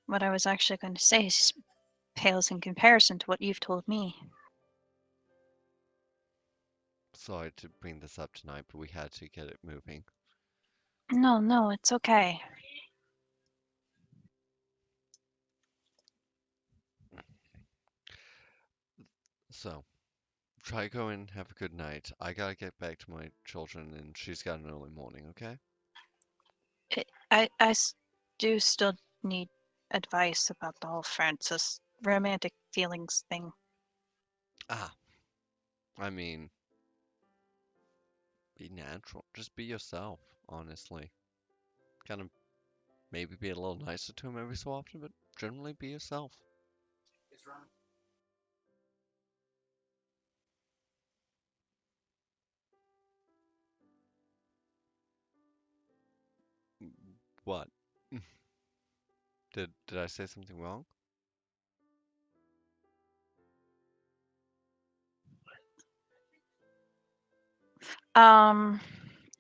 What I was actually going to say is pales in comparison to what you've told me. Sorry to bring this up tonight, but we had to get it moving. No, it's okay. So, try to go and have a good night. I gotta get back to my children, and she's got an early morning, okay? I do still need advice about the whole Francis romantic feelings thing. Ah, I mean, be natural. Just be yourself, honestly. Kind of maybe be a little nicer to him every so often, but generally be yourself. What? Did I say something wrong?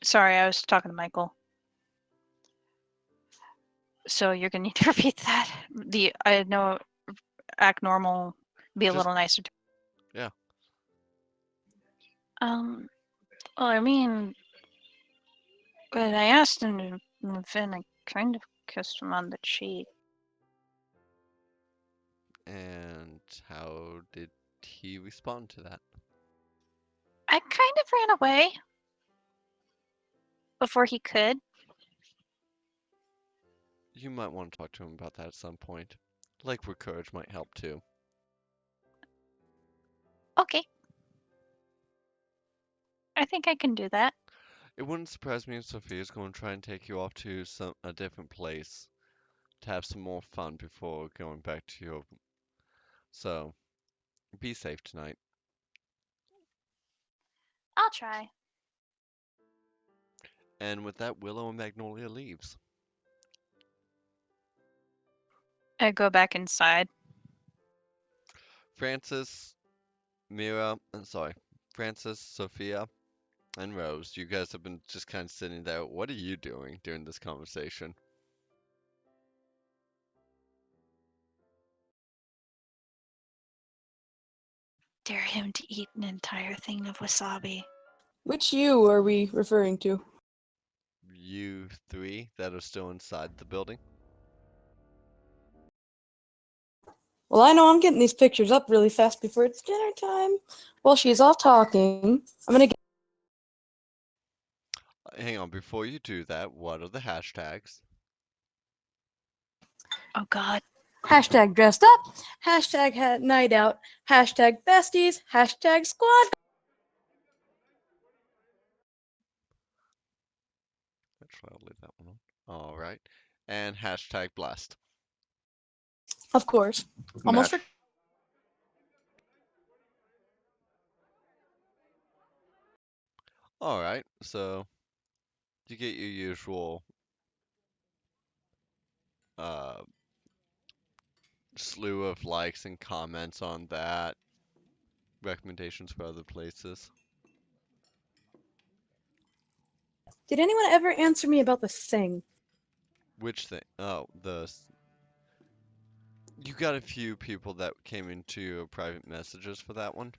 Sorry, I was talking to Michael. So you're gonna need to repeat that. I know, act normal, be a Just little nicer. yeah. Well, I mean, when I asked him to move in, I kind of kissed him on the cheek. And how did he respond to that? I kind of ran away before he could. You might want to talk to him about that at some point. Like where courage might help too. Okay. I think I can do that. It wouldn't surprise me if Sophia's going to try and take you off to a different place to have some more fun before going back to your. So, be safe tonight. I'll try. And with that, Willow and Magnolia leaves. I go back inside. Francis, Francis, Sophia, and Rose, you guys have been just kind of sitting there. What are you doing during this conversation? Dare him to eat an entire thing of wasabi. Which you are we referring to? You three that are still inside the building? Well, I know I'm getting these pictures up really fast before it's dinner time. While she's all talking, I'm gonna get. Hang on, before you do that, what are the hashtags? Oh God. Hashtag dressed up. Hashtag night out. Hashtag besties. Hashtag squad. Actually, I'll leave that one on. All right. And hashtag blast. Of course. Almost Math. for All right. So you get your usual uh, slew of likes and comments on that. Recommendations for other places. Did anyone ever answer me about the thing? Which thing? Oh, you got a few people that came into your private messages for that one.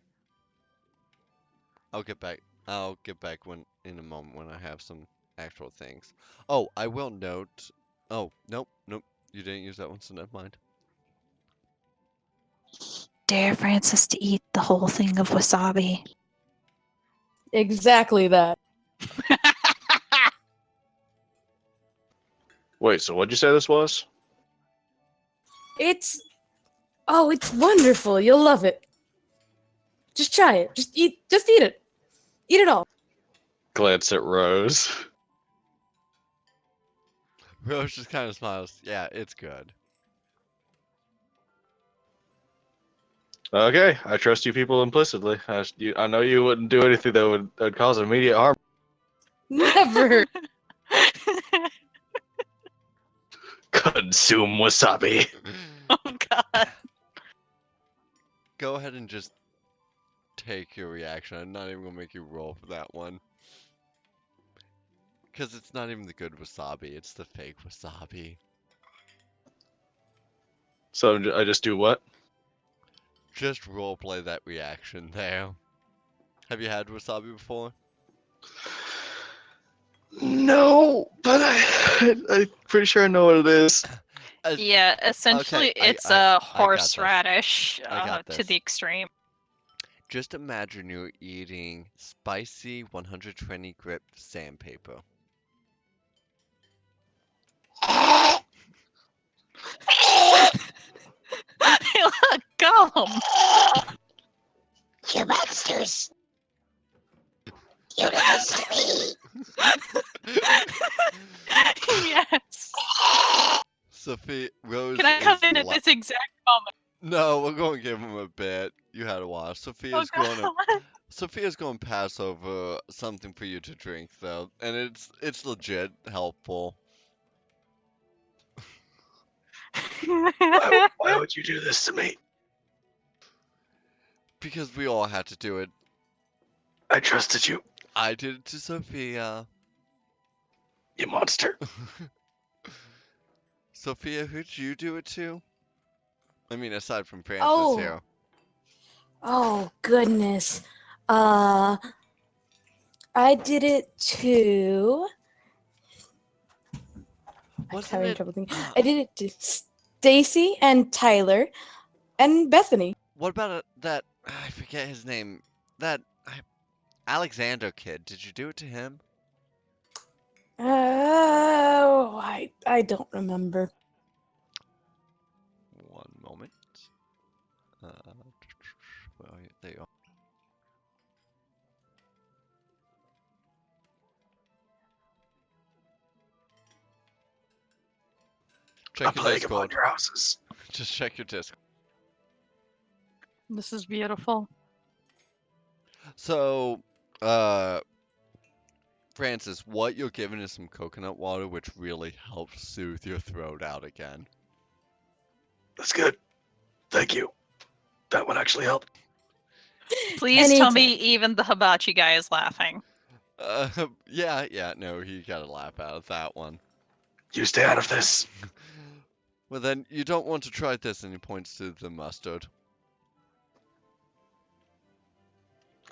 I'll get back. I'll get back when in a moment when I have some actual things. Oh, I will note. Oh, nope, nope. You didn't use that one, so never mind. Dare Francis to eat the whole thing of wasabi. Exactly that. Wait, so what'd you say this was? It's wonderful. You'll love it. Just try it. Just eat it. Eat it all. Glance at Rose. Rose just kind of smiles. Yeah, it's good. Okay, I trust you people implicitly. I know you wouldn't do anything that would cause immediate harm. Never. Consume wasabi. Oh god. Go ahead and just take your reaction. I'm not even gonna make you roll for that one. Because it's not even the good wasabi, it's the fake wasabi. So I just do what? Just roleplay that reaction there. Have you had wasabi before? No, but I'm pretty sure I know what it is. Yeah, essentially it's I a got this. horseradish I got to this. the extreme. Just imagine you're eating spicy 120 grip sandpaper. Look, Gollum! You monsters! You did this to me! Yes! Sophia, Rose Can I come is in at this exact moment? No, we're going to give him a bit. You had a while. Oh Sophia's god! going to pass over something for you to drink though, and it's legit helpful. Why would you do this to me? Because we all had to do it. I trusted you, I did it to Sophia. you monster. Sophia, who'd you do it to? I mean, aside from Francis Oh. here. Oh goodness. I did it to. Wasn't Having it? trouble thinking. I did it to Stacy and Tyler and Bethany. What about that? I forget his name. That Alexander kid. Did you do it to him? Oh, I don't remember. One moment. Well, there you are. I'm Check your playing upon Discord. your houses. Just check your Discord. This is beautiful. So, Francis, what you're giving is some coconut water, which really helps soothe your throat out again. That's good. Thank you. That one actually helped. Please tell me Anytime. even the hibachi guy is laughing. Yeah, no, he got a laugh out of that one. You stay out of this. Well, then, you don't want to try this, and he points to the mustard.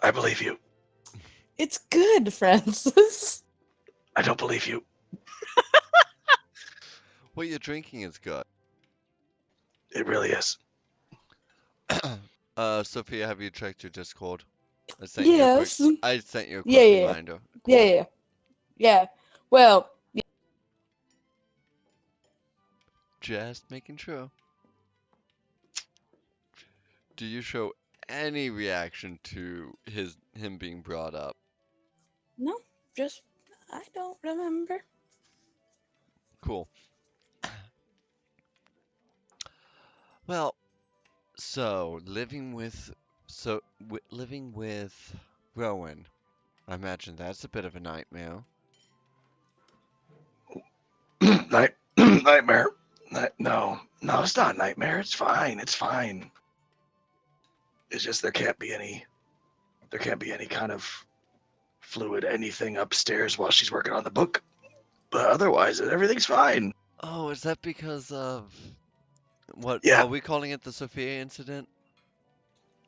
I believe you. It's good, Francis. I don't believe you. What you're drinking is good. It really is. Sophia, have you checked your Discord? I sent you a Yes. I sent you a quick Yeah. reminder. Cool. Yeah. Well, Just making sure. Do you show any reaction to him being brought up? No, just I don't remember. Cool. Well, so living with Rowan. I imagine that's a bit of a nightmare. Nightmare. No, it's not a nightmare. It's fine. It's fine. It's just there can't be any kind of fluid anything upstairs while she's working on the book. But otherwise, everything's fine. Oh, is that because of what Yeah. are we calling it, the Sophia incident?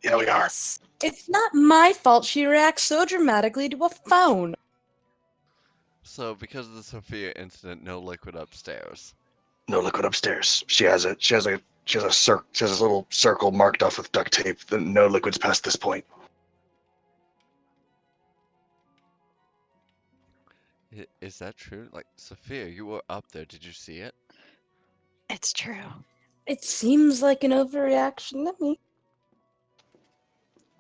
Yeah, we are. Yes. It's not my fault she reacts so dramatically to a phone. So because of the Sophia incident, no liquid upstairs. No liquid upstairs. She has a little circle marked off with duct tape. No liquids past this point. Is that true? Like, Sophia, you were up there. Did you see it? It's true. It seems like an overreaction to me.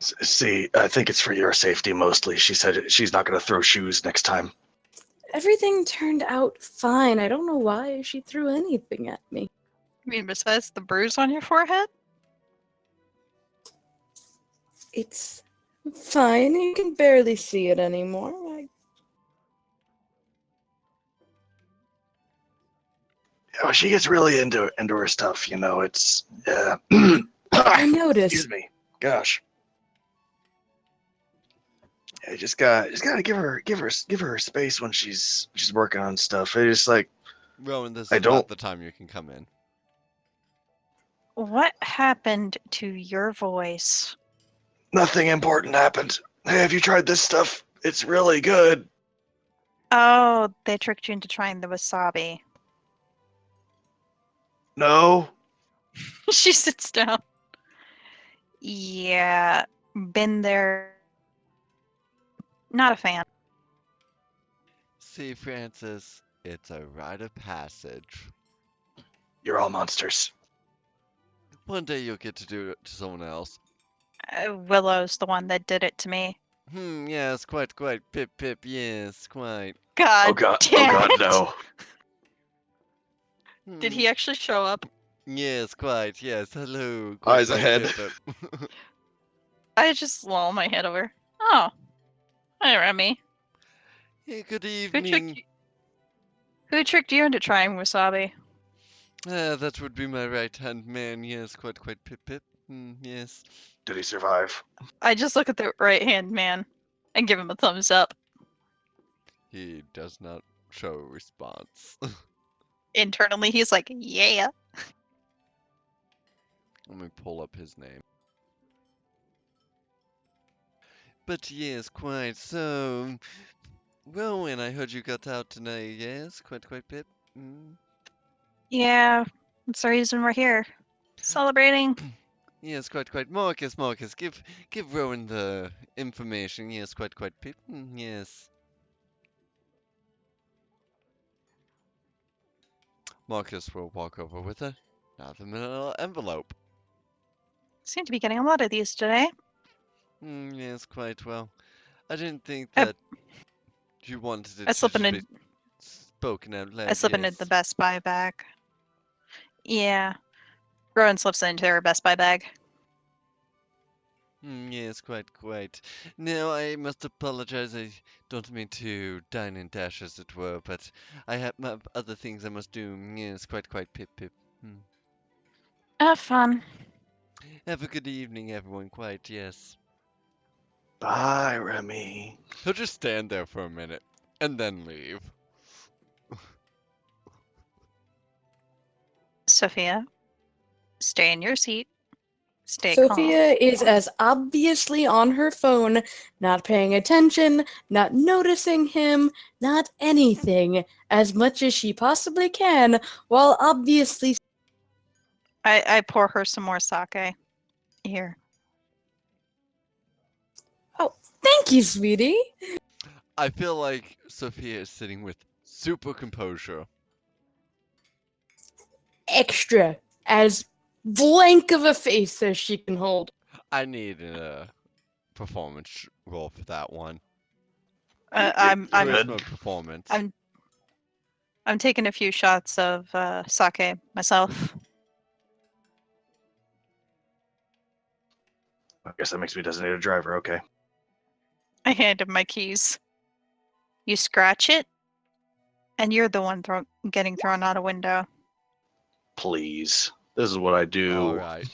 See, I think it's for your safety mostly. She said she's not going to throw shoes next time. Everything turned out fine. I don't know why she threw anything at me. I mean, besides the bruise on your forehead? It's fine. You can barely see it anymore. Oh, she gets really into her stuff. It's. I noticed. Excuse me. Gosh. Yeah, just gotta give her space when she's working on stuff. It's just like Rowan, this I is don't- not the time you can come in. What happened to your voice? nothing important happened. Hey, have you tried this stuff? It's really good. Oh, they tricked you into trying the wasabi. No. She sits down. Yeah, been there. Not a fan. See, Francis, it's a rite of passage. You're all monsters. One day you'll get to do it to someone else. Willow's the one that did it to me. Yes, quite, pip, yes, quite. God, Oh god. damn Oh god, it. no. Did he actually show up? Yes, quite, yes, hello. Eyes quite, ahead. Pip. I just loll my head over. Oh, hi, Remy. Hey, good Who tricked evening. you? Who tricked you into trying wasabi? That would be my right-hand man, yes, quite, pip. Yes. Did he survive? I just look at the right hand man and give him a thumbs up. He does not show a response. Internally, he's like, yeah. Let me pull up his name. But yes, quite. So, Rowan, I heard you got out tonight. Yes, quite, Pip. Yeah, that's the reason we're here. Celebrating. Yes, quite. Marcus, give Rowan the information. Yes, quite, Pip. Yes. Marcus will walk over with another little envelope. Seem to be getting a lot of these today. Yes, quite well. I didn't think I- that you wanted it I to slip just in be spoken out loud. I slip into yes. the Best Buy bag. Yeah. Rowan slips into her Best Buy bag. Yes, quite. Now, I must apologize. I don't mean to dine and dash, as it were, but I have other things I must do. Yes, quite, Pip. Have fun. Have a good evening, everyone. Quite, yes. Bye, Remy. He'll just stand there for a minute and then leave. Sophia, stay in your seat. Stay calm. Sophia is as obviously on her phone, not paying attention, not noticing him, not anything, as much as she possibly can, while obviously. I pour her some more sake. Here. Oh, thank you, sweetie. I feel like Sophia is sitting with super composure. Extra, as blank of a face as she can hold. I need a performance roll for that one. I'm Charisma performance. I'm taking a few shots of sake myself. I guess that makes me designated driver. Okay. I hand him my keys. You scratch it, and you're the one getting thrown out a window. Please. This is what I do. All right.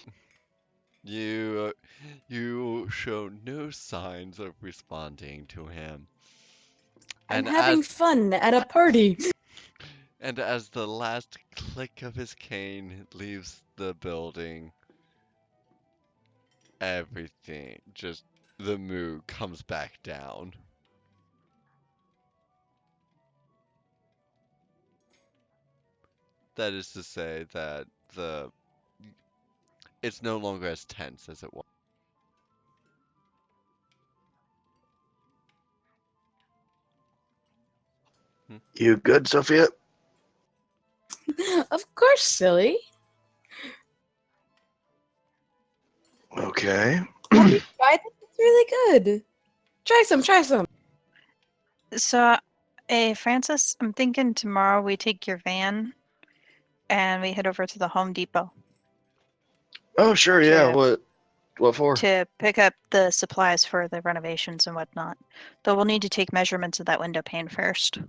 You show no signs of responding to him. I'm And having as fun at a party. and as the last click of his cane leaves the building, everything, just the mood comes back down. That is to say that it's no longer as tense as it was. You good, Sophia? Of course, silly. Okay. Have you tried it? It's really good. Try some, try some. So, hey, Francis, I'm thinking tomorrow we take your van and we head over to the Home Depot Oh, sure, yeah. to What for? to pick up the supplies for the renovations and whatnot. Though we'll need to take measurements of that window pane first.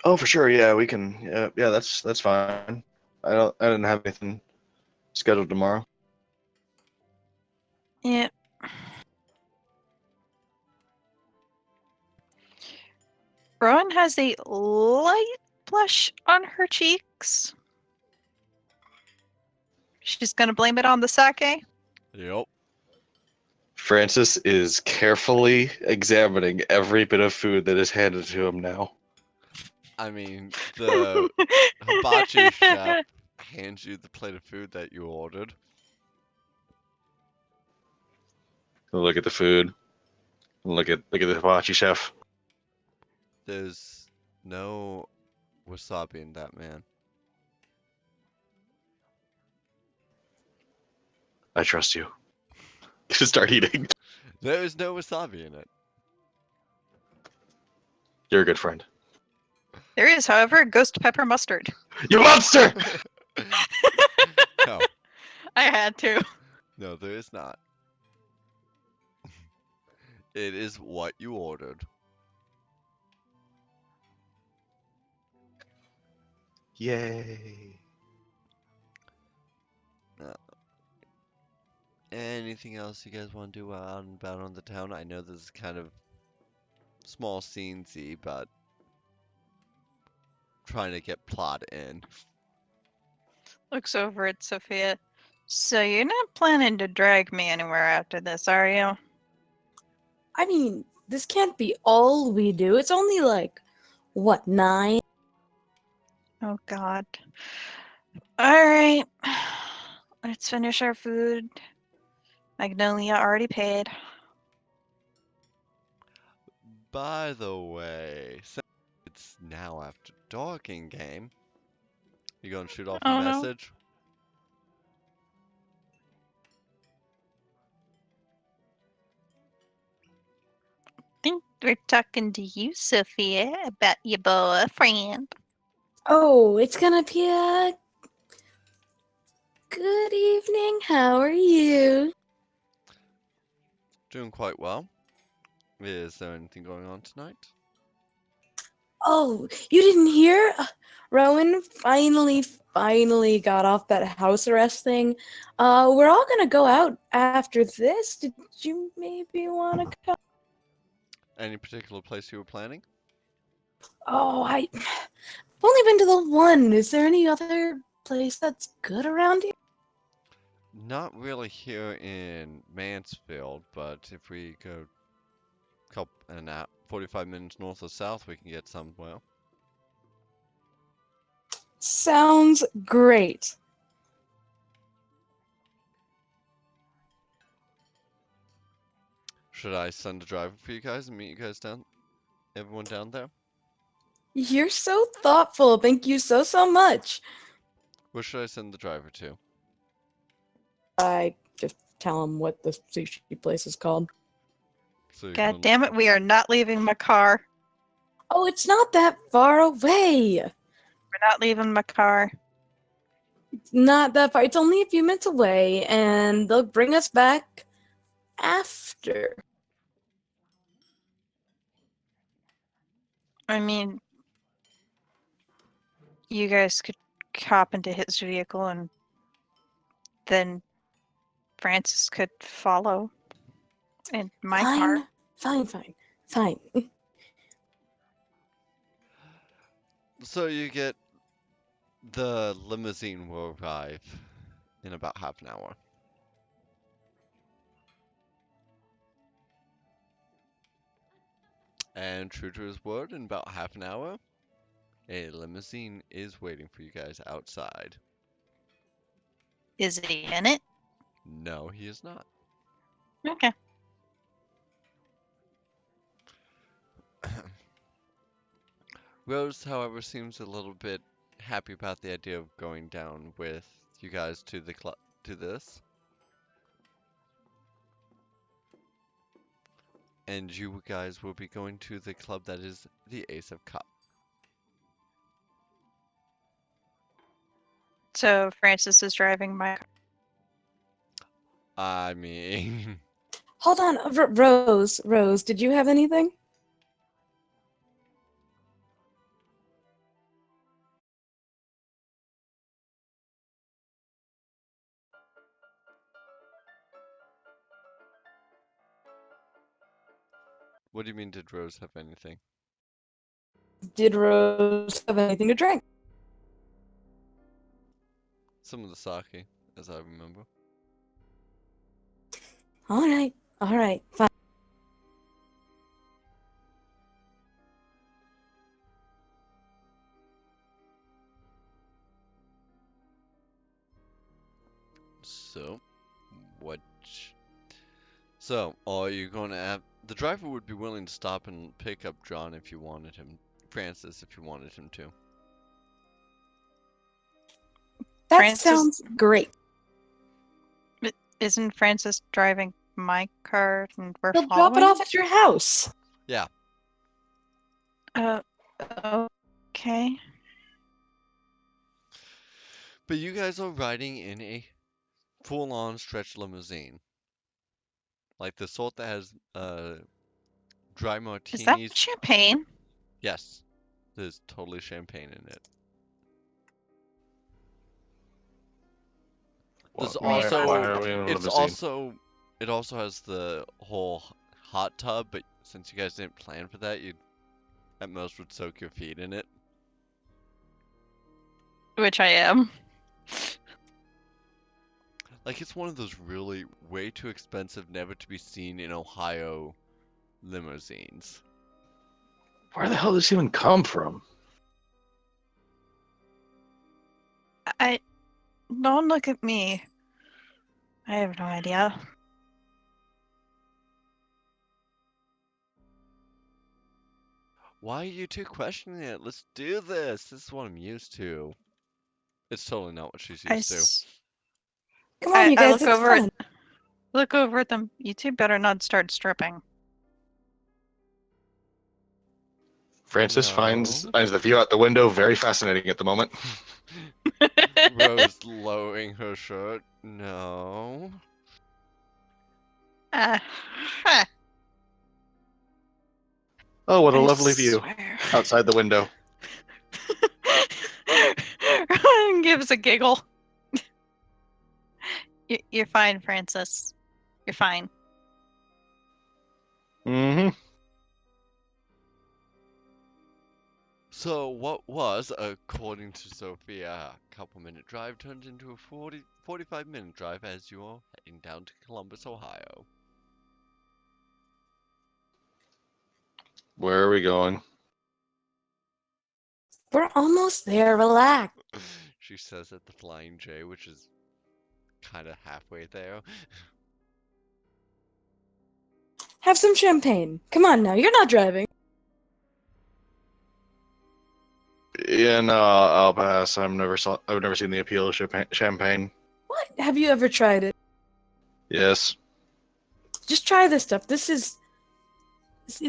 Oh, for sure, yeah, we can. Yeah, that's fine. I didn't have anything scheduled tomorrow. Yeah. Rowan has a light blush on her cheeks. She's gonna blame it on the sake. Yep. Francis is carefully examining every bit of food that is handed to him now. I mean, the hibachi chef hands you the plate of food that you ordered. Look at the food. Look at the hibachi chef. There's no wasabi in that, man. I trust you. Just start eating. There is no wasabi in it. You're a good friend. There is, however, ghost pepper mustard. You monster! No, I had to. no, there is not. It is what you ordered. Yay. Anything else you guys want to do out and about on the town? I know this is kind of small scenesy, but trying to get plot in. Looks over at Sophia. So you're not planning to drag me anywhere after this, are you? I mean, this can't be all we do. It's only like, what, 9? Oh God. All right. Let's finish our food. Magnolia already paid. By the way, since it's now after dark in game, you gonna shoot off a Oh, no. message? Think we're talking to you, Sophia, about your boyfriend. Oh, it's gonna be a good evening. How are you? Doing quite well. Is there anything going on tonight? Oh, you didn't hear? Rowen finally got off that house arrest thing. We're all gonna go out after this. Did you maybe want to come? Any particular place you were planning? Oh, I've only been to the one. Is there any other place that's good around here? Not really here in Mansfield, but if we go couple an hour, 45 minutes north or south, we can get somewhere. Sounds great. Should I send a driver for you guys and meet you guys everyone down there? You're so thoughtful. Thank you so much. Where should I send the driver to? I just tell him what the sushi place is called. So you God can- damn it, we are not leaving my car. Oh, it's not that far away. We're not leaving my car. Not that far. It's only a few minutes away, and they'll bring us back after. I mean, you guys could hop into his vehicle and then Francis could follow in my car. Fine. So you get the limousine will arrive in about half an hour. And true to his word, in about half an hour, a limousine is waiting for you guys outside. Is he in it? No, he is not. Okay. Rose, however, seems a little bit happy about the idea of going down with you guys to the to this. And you guys will be going to the club that is the Ace of Cups. So Francis is driving my car. I mean, Hold on, Rose, did you have anything? what do you mean, did Rose have anything? Did Rose have anything to drink? Some of the sake, as I remember. All right, fine. So, what? So, are you going to have... The driver would be willing to stop and pick up John if you wanted him. Francis, if you wanted him to. That Francis- sounds great. Isn't Francis driving my car and we're He'll following? drop it off at your house. Yeah. Okay. But you guys are riding in a full-on stretch limousine. Like the sort that has dry Is martinis. that champagne? Yes. There's totally champagne in it. There's Why also are we in a it's limousine? it also has the whole hot tub, but since you guys didn't plan for that, you at most would soak your feet in it. Which I am. Like it's one of those really way too expensive, never to be seen in Ohio limousines. Where the hell does this even come from? Don't look at me. I have no idea. Why are you two questioning it? Let's do this. This is what I'm used to. It's totally not what she's I, used to. s- Come on, I you guys, look it's over fun. look over at them. You two better not start stripping. Francis No. finds the view out the window very fascinating at the moment. Rose lowering her shirt. No. Huh. Oh, what a I lovely view swear. outside the window. Rowan gives a giggle. You're fine, Francis. You're fine. Mm-hmm. So what was, according to Sophia, a couple-minute drive turned into a 45-minute drive as you are heading down to Columbus, Ohio. Where are we going? We're almost there. Relax. She says at the Flying J, which is kind of halfway there. Have some champagne. Come on now, you're not driving. Yeah, no, I'll pass. I've never seen the appeal of champagne. What? Have you ever tried it? Yes. Just try this stuff. This is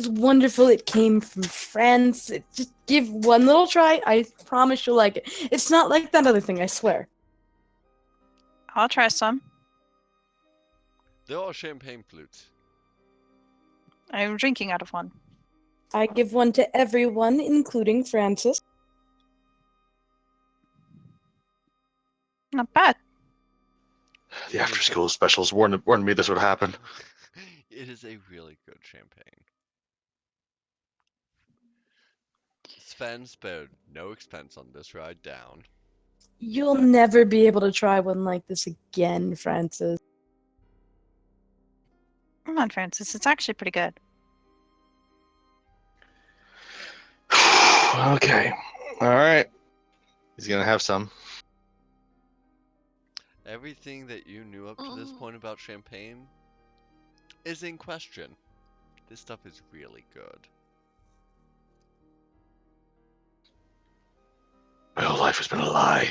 wonderful. It came from France. Just give one little try. I promise you'll like it. It's not like that other thing, I swear. I'll try some. They're all champagne flutes. I'm drinking out of one. I give one to everyone, including Francis. Not bad. The after-school specials warned me this would happen. It is a really good champagne. Sven spared no expense on this ride down. You'll never be able to try one like this again, Francis. Come on, Francis. It's actually pretty good. Okay. All right. He's gonna have some. Everything that you knew up to this point about champagne is in question. This stuff is really good. My whole life has been a lie.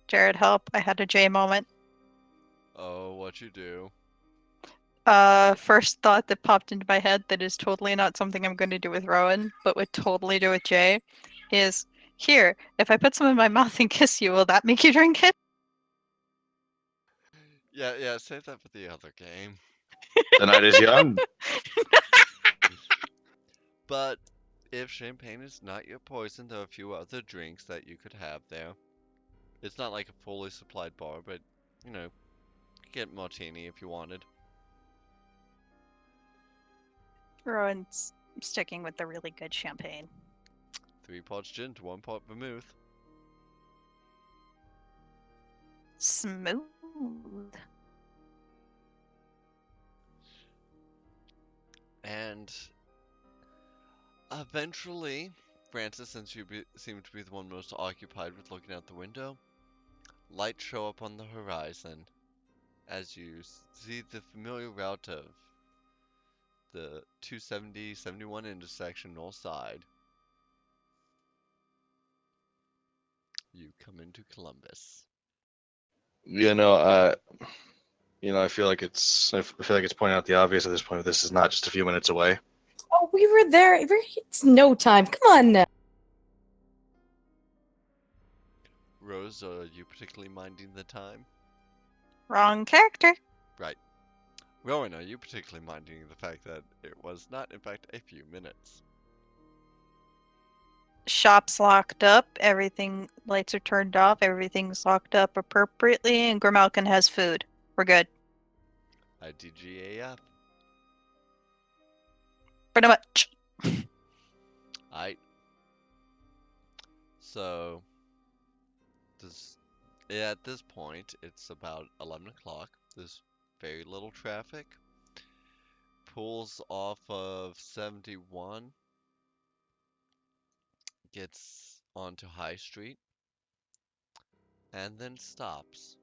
Jared, help. I had a J moment. Oh, what you do? First thought that popped into my head that is totally not something I'm going to do with Rowan, but would totally do with Jay, is, here, if I put some in my mouth and kiss you, will that make you drink it? Yeah, save that for the other game. The night is young. But if champagne is not your poison, there are a few other drinks that you could have there. It's not like a fully supplied bar, but, you know, get martini if you wanted. Rowan's sticking with the really good champagne. 3 parts gin to 1 part vermouth. Smooth. And eventually, Francis, since you seem to be the one most occupied with looking out the window, lights show up on the horizon as you see the familiar route of the 270-71 intersection north side. You come into Columbus. I feel like it's pointing out the obvious at this point. This is not just a few minutes away. Oh, we were there. It's no time. Come on now. Rose, are you particularly minding the time? Wrong character. Right. Rowen, are you particularly minding the fact that it was not, in fact, a few minutes? Shop's locked up. Everything, lights are turned off. Everything's locked up appropriately, and Grimalkin has food. We're good. IDGAF. Pretty much. Aight. So, at this point, it's about 11 o'clock. There's very little traffic. Pulls off of 71. Gets onto High Street. And then stops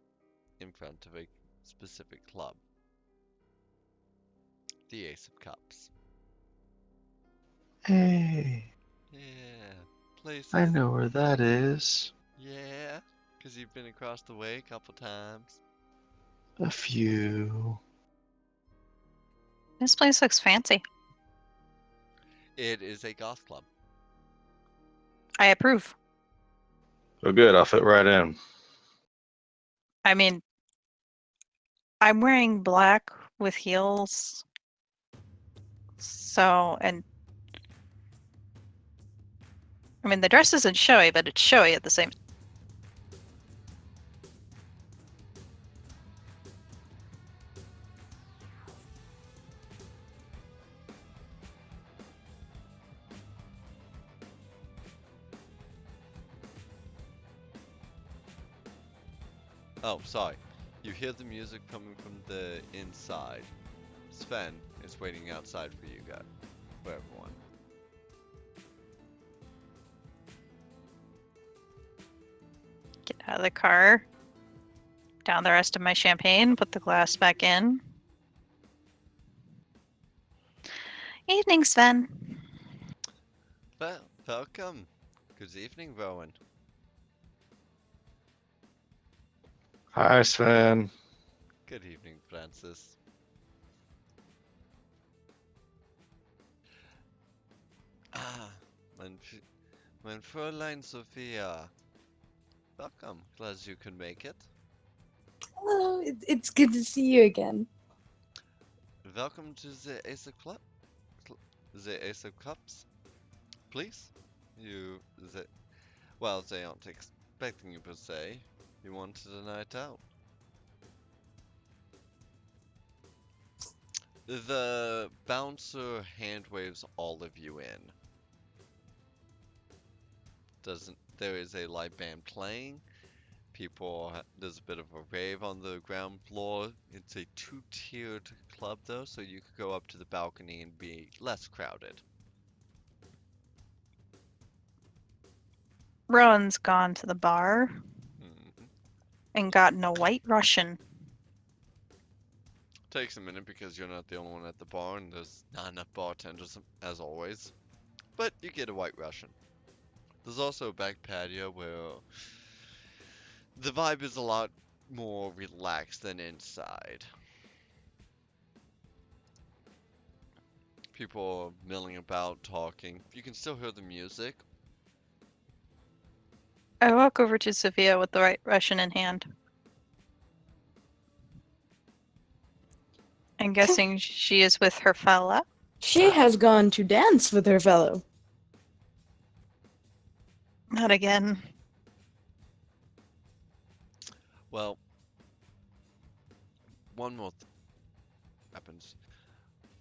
in front of a specific club. The Ace of Cups. Hey, Yeah, places. I know where that is. Yeah, because you've been across the way a couple times. A few. This place looks fancy. It is a goth club. I approve. Oh, good. I'll fit right in. I mean, I'm wearing black with heels. So, and I mean, the dress isn't showy, but it's showy at the same. Oh, sorry. You hear the music coming from the inside. Sven is waiting outside for you guys, for everyone. Get out of the car. Down the rest of my champagne. Put the glass back in. Evening, Sven. Well, welcome. Good evening, Rowen. Hi, Sven. Good evening, Francis. Ah, mein Fräulein Sophia. Welcome. Glad you could make it. Hello, it's good to see you again. Welcome to the Ace of Club. The Ace of Cups. Please. You. Well, they aren't expecting you per se. You wanted a night out. The bouncer hand waves all of you in. There is a live band playing. There's a bit of a rave on the ground floor. It's a two-tiered club though, so you could go up to the balcony and be less crowded. Rowan's gone to the bar Mhm. and gotten a white Russian. Takes a minute because you're not the only one at the bar and there's not enough bartenders as always. But you get a white Russian. There's also a back patio where the vibe is a lot more relaxed than inside. People are milling about, talking. You can still hear the music. I walk over to Sophia with the white Russian in hand. I'm guessing she is with her fella. She has gone to dance with her fellow. Not again. Well, one more happens.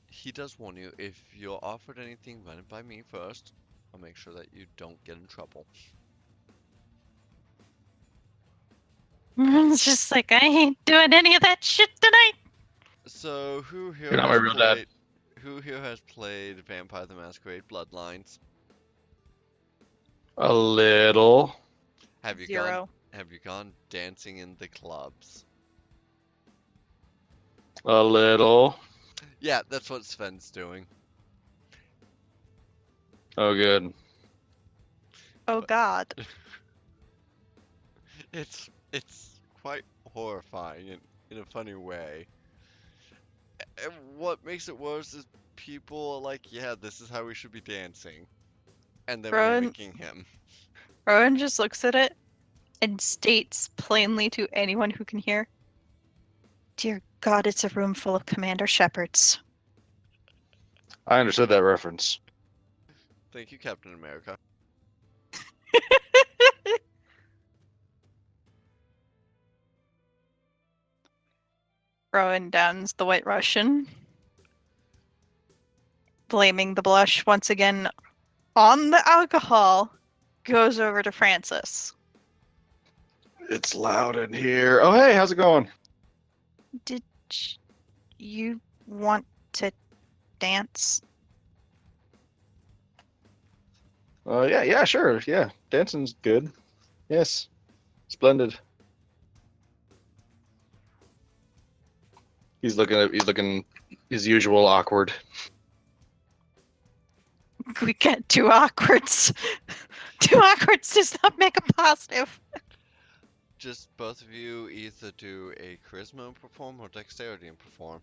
He does warn you, if you're offered anything, run it by me first. I'll make sure that you don't get in trouble. It's just like, I ain't doing any of that shit tonight. So, who here You're not my has real dad. played? Who here has played Vampire the Masquerade Bloodlines? A little. Have you Zero. gone dancing in the clubs? A little. Yeah, that's what Sven's doing. Oh, good. Oh God. It's quite horrifying in a funny way. And what makes it worse is people are like, yeah, this is how we should be dancing. And then Rowan- mimicking him. Rowan just looks at it and states plainly to anyone who can hear, "Dear God, it's a room full of Commander Shepherds." I understood that reference. Thank you, Captain America. Rowan downs the white Russian, blaming the blush once again on the alcohol, goes over to Francis. It's loud in here. Oh, hey, how's it going? Did you want to dance? Yeah, sure. Yeah, dancing's good. Yes, splendid. He's looking his usual awkward. We get two awkwards. Two awkwards does not make a positive. Just both of you either do a charisma and perform or dexterity and perform.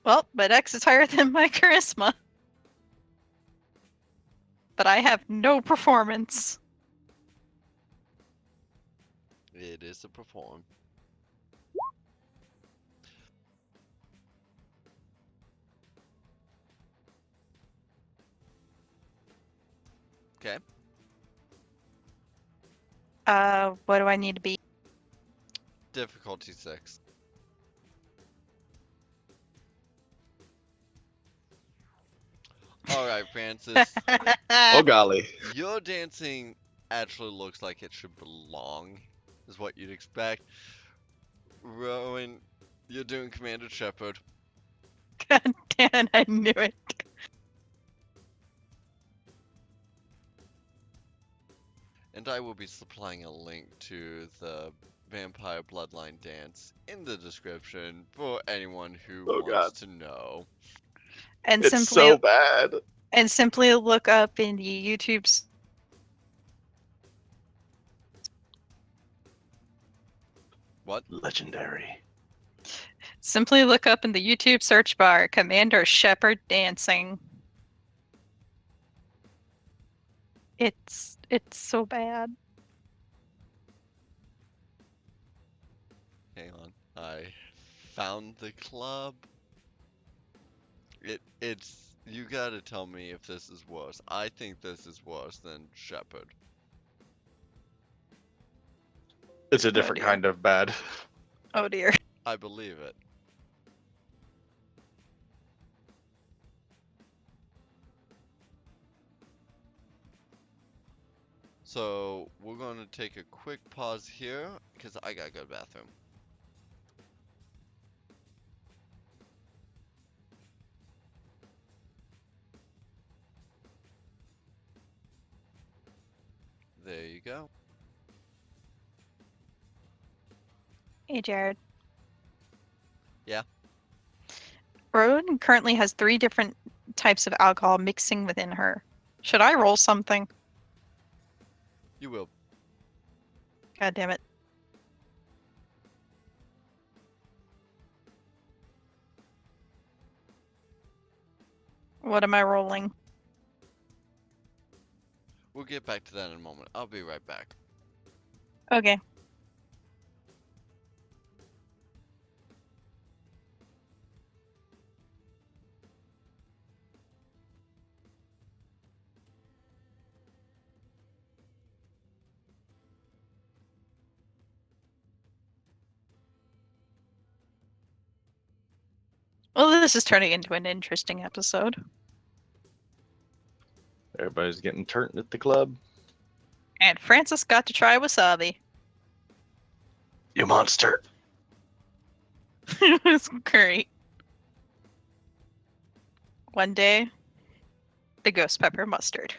Well, my dex is higher than my charisma. But I have no performance. It is a perform. Okay. What do I need to be? Difficulty 6. Alright, Francis. Oh golly. Your dancing actually looks like it should belong, is what you'd expect. Rowan, you're doing Commander Shepard. God damn, I knew it. And I will be supplying a link to the Vampire Bloodline dance in the description for anyone who Oh, wants God. to know. And It's simply so bad. and simply look up in the YouTube's What? Legendary. Simply look up in the YouTube search bar Commander Shepard dancing. It's so bad. Hang on. I found the club. It's you gotta tell me if this is worse. I think this is worse than Shepherd. It's a different dear. kind of bad. Oh dear. I believe it. So we're gonna take a quick pause here because I gotta go to the bathroom. There you go. Hey Jared. Yeah. Rowen currently has 3 different types of alcohol mixing within her. Should I roll something? You will. God damn it. What am I rolling? We'll get back to that in a moment. I'll be right back. Okay. Well, this is turning into an interesting episode. Everybody's getting turned at the club. And Francis got to try wasabi. You monster. It was great. One day, the ghost pepper mustard.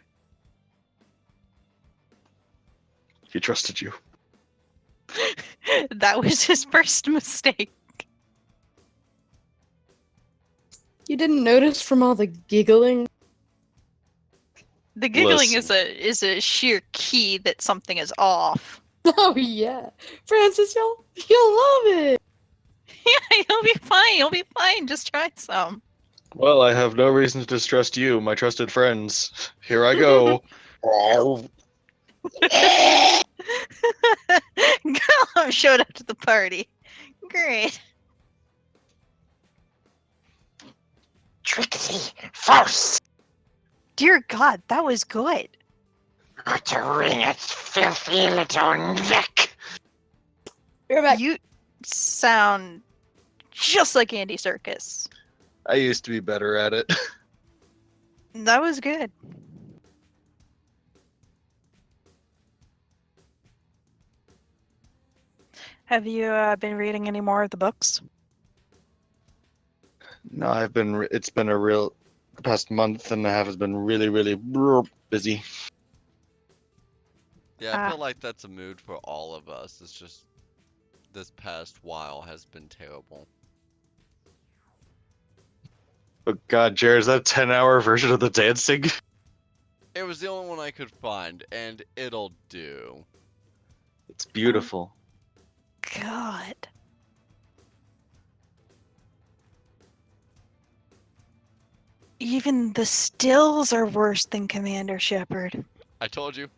He trusted you. That was his first mistake. You didn't notice from all the giggling? The giggling Listen. is a sheer key that something is off. Oh yeah, Francis, you'll love it. Yeah, you'll be fine. You'll be fine. Just try some. Well, I have no reason to distrust you, my trusted friends. Here I go. Oh, Gollum showed up to the party. Great. Trixie, false! Dear God, that was good. Got to wring its filthy little neck! You're back. You sound just like Andy Serkis. I used to be better at it. That was good. Have you been reading any more of the books? No, it's been the past month and a half has been really busy. Yeah, I Ah. feel like that's a mood for all of us. It's just this past while has been terrible. Oh god, Jared, is that a 10-hour version of the dancing? It was the only one I could find, and it'll do. It's beautiful. God. Even the stills are worse than Commander Shepard. I told you.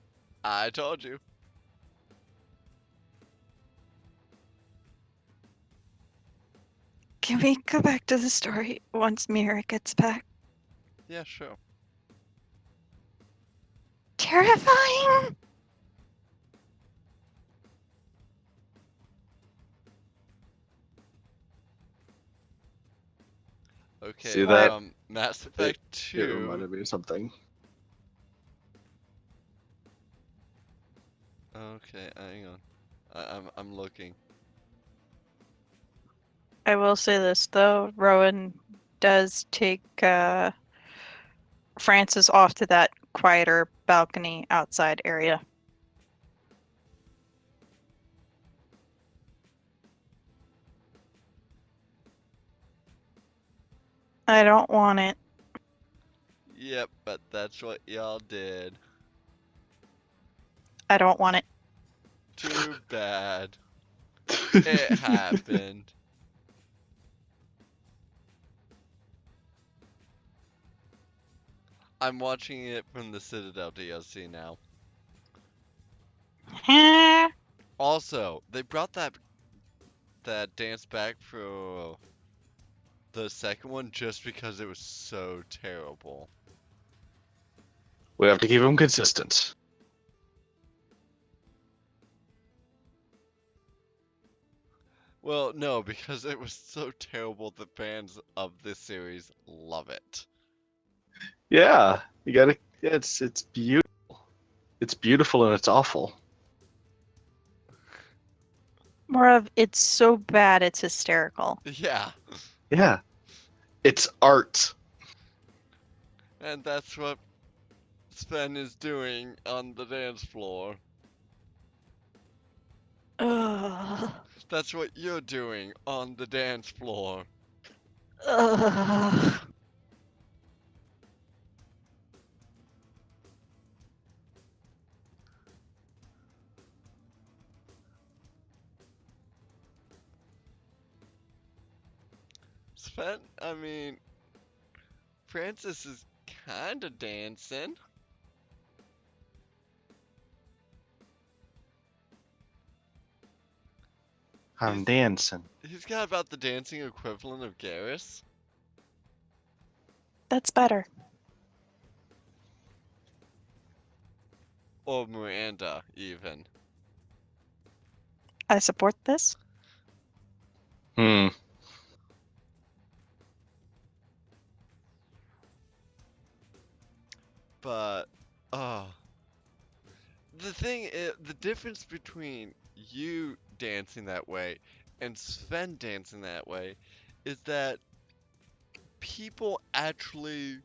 I told you. Can we go back to the story once Mira gets back? Yeah, sure. Terrifying! Okay, See that? Mass Effect It 2. reminded me of something. Okay, hang on. I'm looking. I will say this though, Rowan does take Francis off to that quieter balcony outside area. I don't want it. Yep, but that's what y'all did. I don't want it. Too bad. It happened. I'm watching it from the Citadel DLC now. Also, they brought that dance back for the second one just because it was so terrible. We have to keep them consistent. Well, no, because it was so terrible the fans of this series love it. Yeah, you gotta. Yeah, it's beautiful. It's beautiful and it's awful. More of it's so bad it's hysterical. Yeah, Yeah, it's art. and that's what Sven is doing on the dance floor. Ugh. That's what you're doing on the dance floor. Ugh. Sven, I mean, Francis is kinda dancing. I'm He's- dancing. He's got about the dancing equivalent of Garrus. That's better. Or Miranda, even. I support this. Hmm. But, oh. The thing is, the difference between you dancing that way and Sven dancing that way is that people actually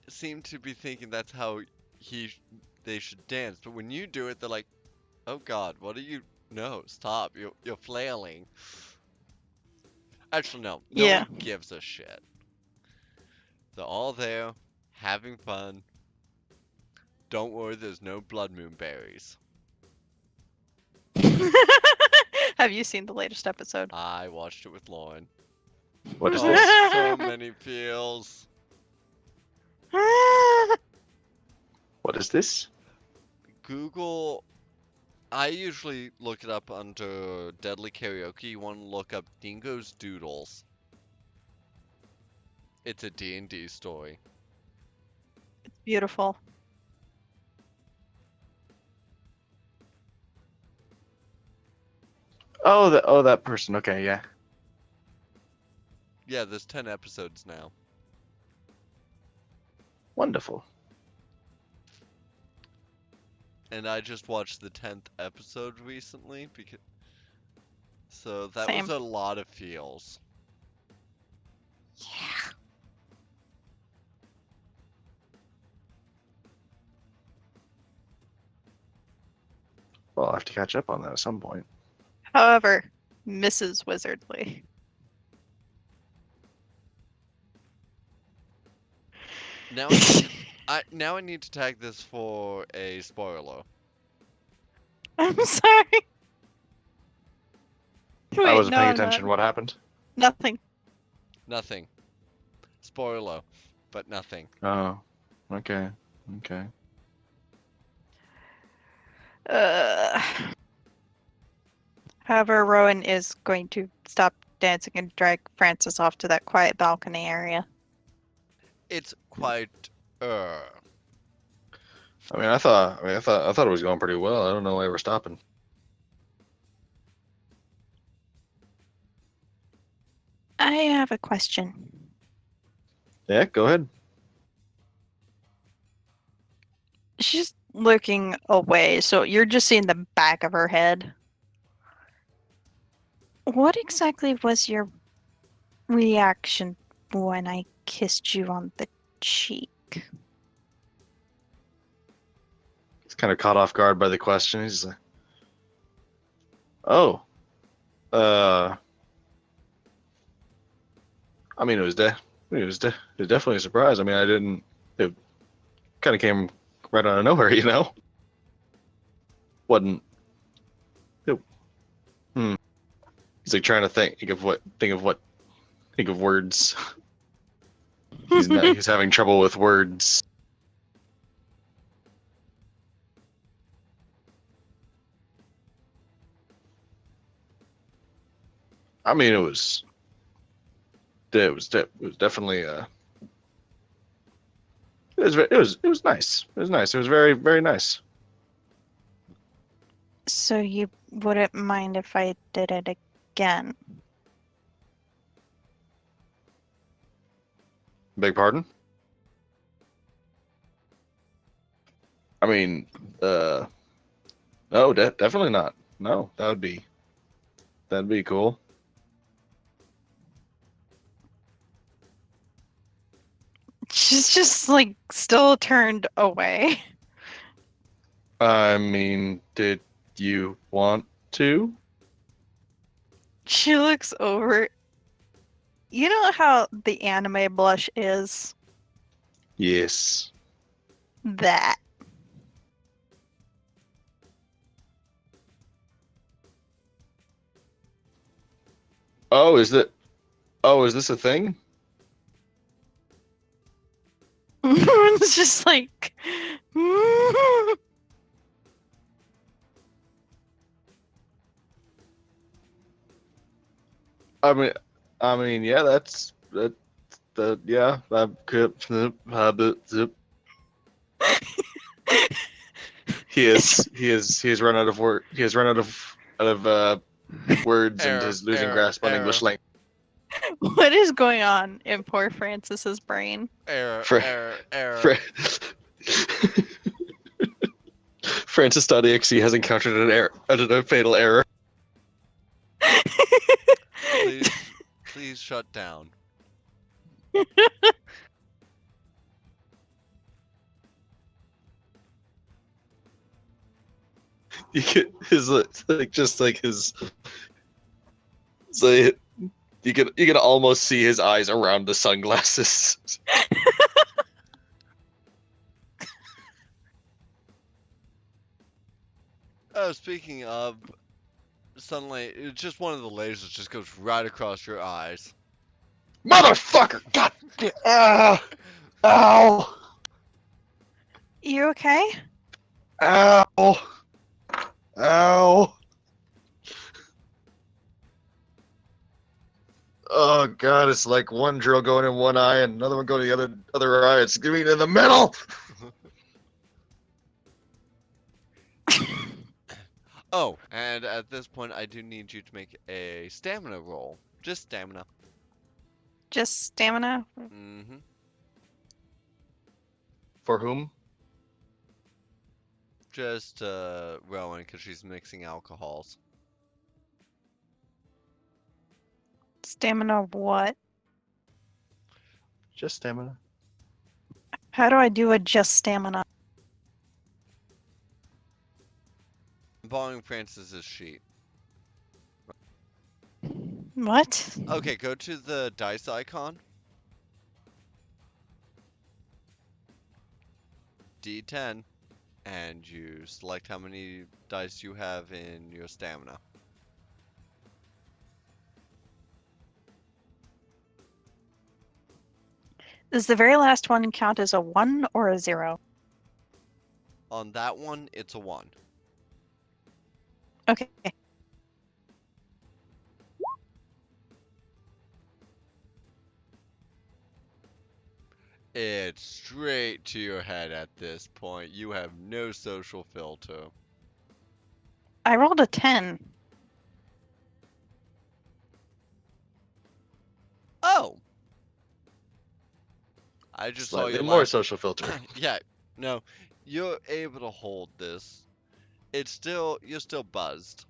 seem to be thinking that's how they should dance. But when you do it, they're like, "Oh God, what are you? No, stop! You're flailing." Actually, no. No Yeah. one gives a shit. They're all there, having fun. Don't worry, there's no blood moon berries. Have you seen the latest episode? I watched it with Lauren. What is Oh, this? so many feels. What is this? Google. I usually look it up under Deadly Karaoke. You want to look up Dingo's Doodles. It's a D&D story. It's beautiful. Oh, that person. Okay, yeah. Yeah, there's 10 episodes now. Wonderful. And I just watched the 10th episode recently because so that was Same. a lot of feels. Yeah. Well, I'll have to catch up on that at some point. However, Mrs. Wizardly. Now I need to tag this for a spoiler. I'm sorry. I Wait, wasn't no, paying I'm attention. not. What happened? Nothing. Nothing. Spoiler, but nothing. Oh, okay. Okay. Uh, However, Rowan is going to stop dancing and drag Francis off to that quiet balcony area. It's quite I thought it was going pretty well. I don't know why we're stopping. I have a question. Yeah, go ahead. She's looking away, so you're just seeing the back of her head. What exactly was your reaction when I kissed you on the cheek? He's kind of caught off guard by the question. He's like, "Oh, I mean, it was definitely a surprise. I mean, I didn't. It kind of came right out of nowhere, you know. wasn't He's like trying to think of words. He's having trouble with words. I mean, it was definitely it was nice. It was nice. It was very, very nice. So you wouldn't mind if I did it again? Beg pardon? I mean, no, definitely not. No, that'd be cool. She's just like still turned away. I mean, did you want to? She looks over. You know how the anime blush is? Yes. That. Oh, is that? Oh, is this a thing? It's just like. Yeah, yeah. I could. He has run out of word. He has run out of words and Error, is losing error, grasp on English error. language. What is going on in poor Francis's brain? Error, Fra- error, error. Francis.exe has encountered an error, a fatal error. Please shut down. You get his like just like his. So you can almost see his eyes around the sunglasses. Oh, speaking of sunlight, it's just one of the lasers just goes right across your eyes. Motherfucker! God! Ow! Ow! You okay? Ow! Ow! Oh god, it's like one drill going in one eye and another one going to the other eye. It's giving me in the middle. Oh, and at this point, I do need you to make a stamina roll. Just stamina. Just stamina? Mm-hmm. For whom? Just Rowan, because she's mixing alcohols. Stamina what? Just stamina. How do I do a just stamina? I'm borrowing Francis's sheet. What? Okay, go to the dice icon. D10. And you select how many dice you have in your stamina. Does the very last one count as a 1 or a 0? On that one, it's a 1. Okay. It's straight to your head at this point. You have no social filter. I rolled a 10. Oh! I just saw Slightly your more last... social filter. Yeah, no. You're able to hold this. It's still... You're still buzzed.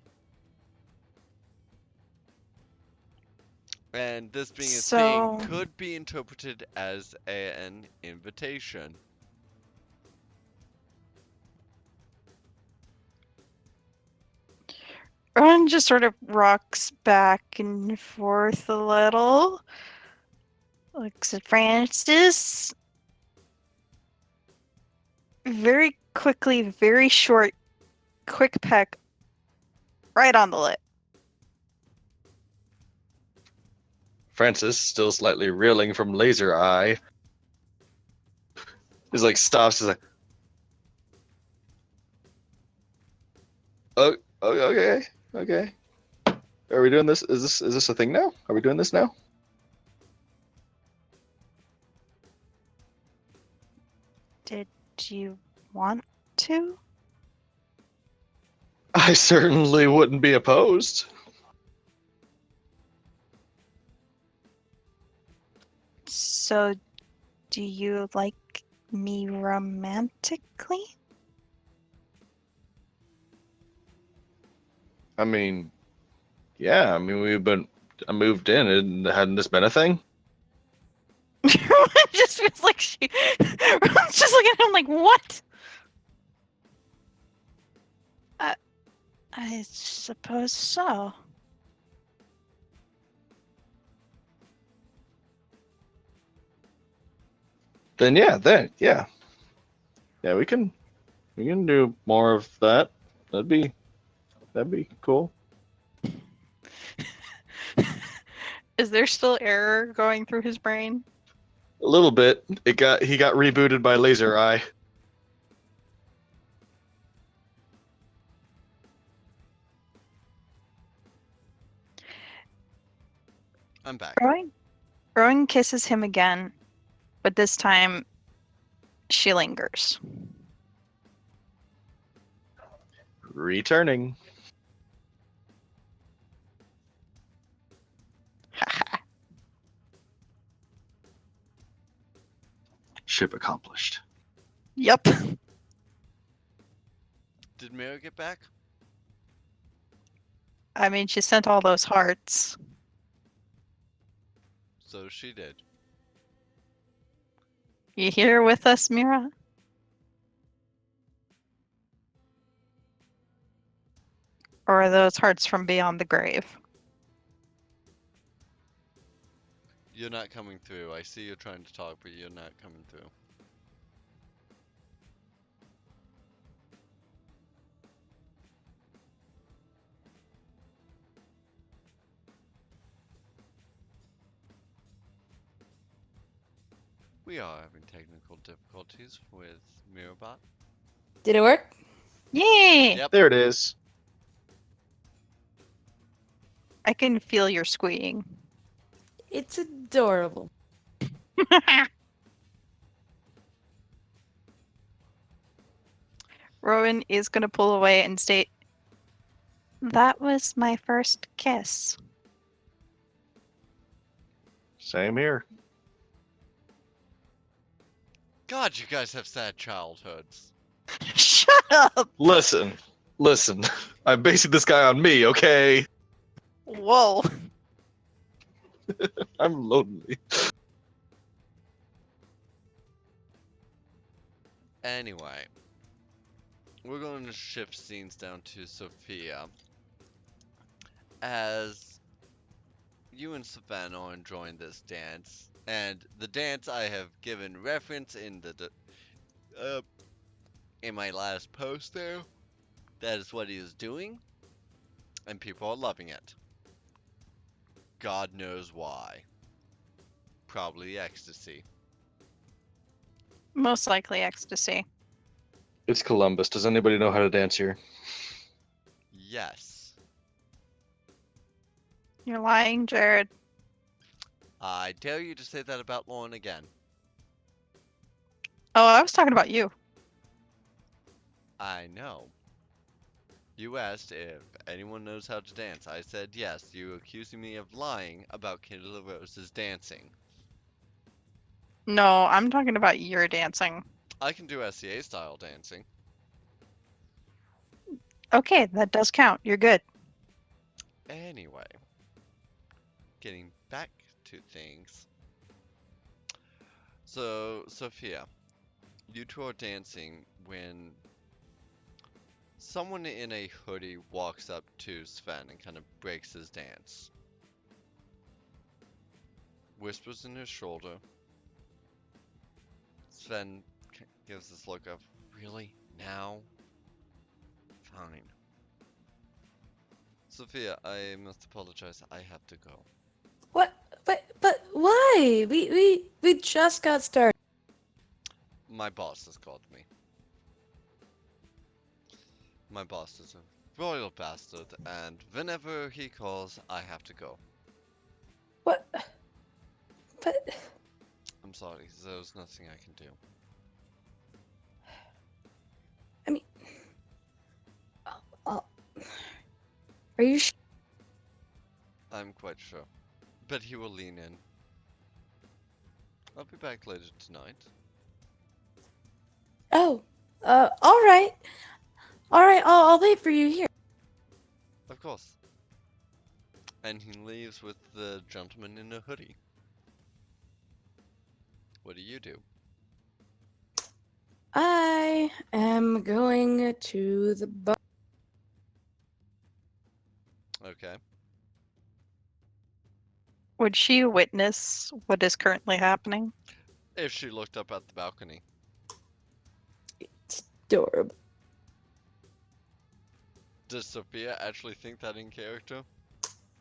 And this being a So- thing could be interpreted as an invitation. Ron just sort of rocks back and forth a little. Looks at Francis. Very quickly, very short, quick peck Right on the lip. Francis, still slightly reeling from laser eye, is like stops. Is like, oh, okay, okay. Are we doing this? Is this a thing now? Are we doing this now? Did you want to? I certainly wouldn't be opposed. So, do you like me romantically? I mean, yeah. I mean, I moved in, and hadn't this been a thing? It just feels like she. Rowan's just looking at him like, what? I suppose so. Then yeah. We can do more of that. That'd be cool. Is there still error going through his brain? A little bit. He got rebooted by laser eye. I'm back. Rowan kisses him again, but this time she lingers. Returning. Ship accomplished. Yup. Did Mary get back? I mean, she sent all those hearts. So she did. You here with us, Mira? Or are those hearts from beyond the grave? You're not coming through. I see you're trying to talk, but you're not coming through. We are having technical difficulties with Mirabot. Did it work? Yay! Yep. There it is. I can feel your squeeing. It's adorable. Rowan is going to pull away and state, "That was my first kiss." Same here. God, you guys have sad childhoods. Shut up! Listen. I'm basing this guy on me, okay? Whoa. I'm lonely. Anyway, we're going to shift scenes down to Sophia. As you and Sven are enjoying this dance, and the dance I have given reference in in my last post there, that is what he is doing, and people are loving it. God knows why. Probably ecstasy. Most likely ecstasy. It's Columbus. Does anybody know how to dance here? Yes. You're lying, Jared. I dare you to say that about Lauren again. Oh, I was talking about you. I know. You asked if anyone knows how to dance. I said yes. You accusing me of lying about Kayla Rose's dancing. No, I'm talking about your dancing. I can do SCA style dancing. Okay, that does count. You're good. Anyway, getting back to things. So, Sophia, you two are dancing when someone in a hoodie walks up to Sven and kind of breaks his dance. Whispers in his shoulder. Sven gives this look of, really? Now? Fine. Sophia, I must apologize. I have to go. What? But why? We just got started. My boss has called me. My boss is a royal bastard, and whenever he calls, I have to go. What? But I'm sorry, there's nothing I can do. I mean, are you sure? I'm quite sure. But he will lean in. I'll be back later tonight. Oh, all right. All right, I'll wait for you here. Of course. And he leaves with the gentleman in a hoodie. What do you do? I am going to the bar. Okay. Would she witness what is currently happening? If she looked up at the balcony. It's adorable. Does Sophia actually think that in character?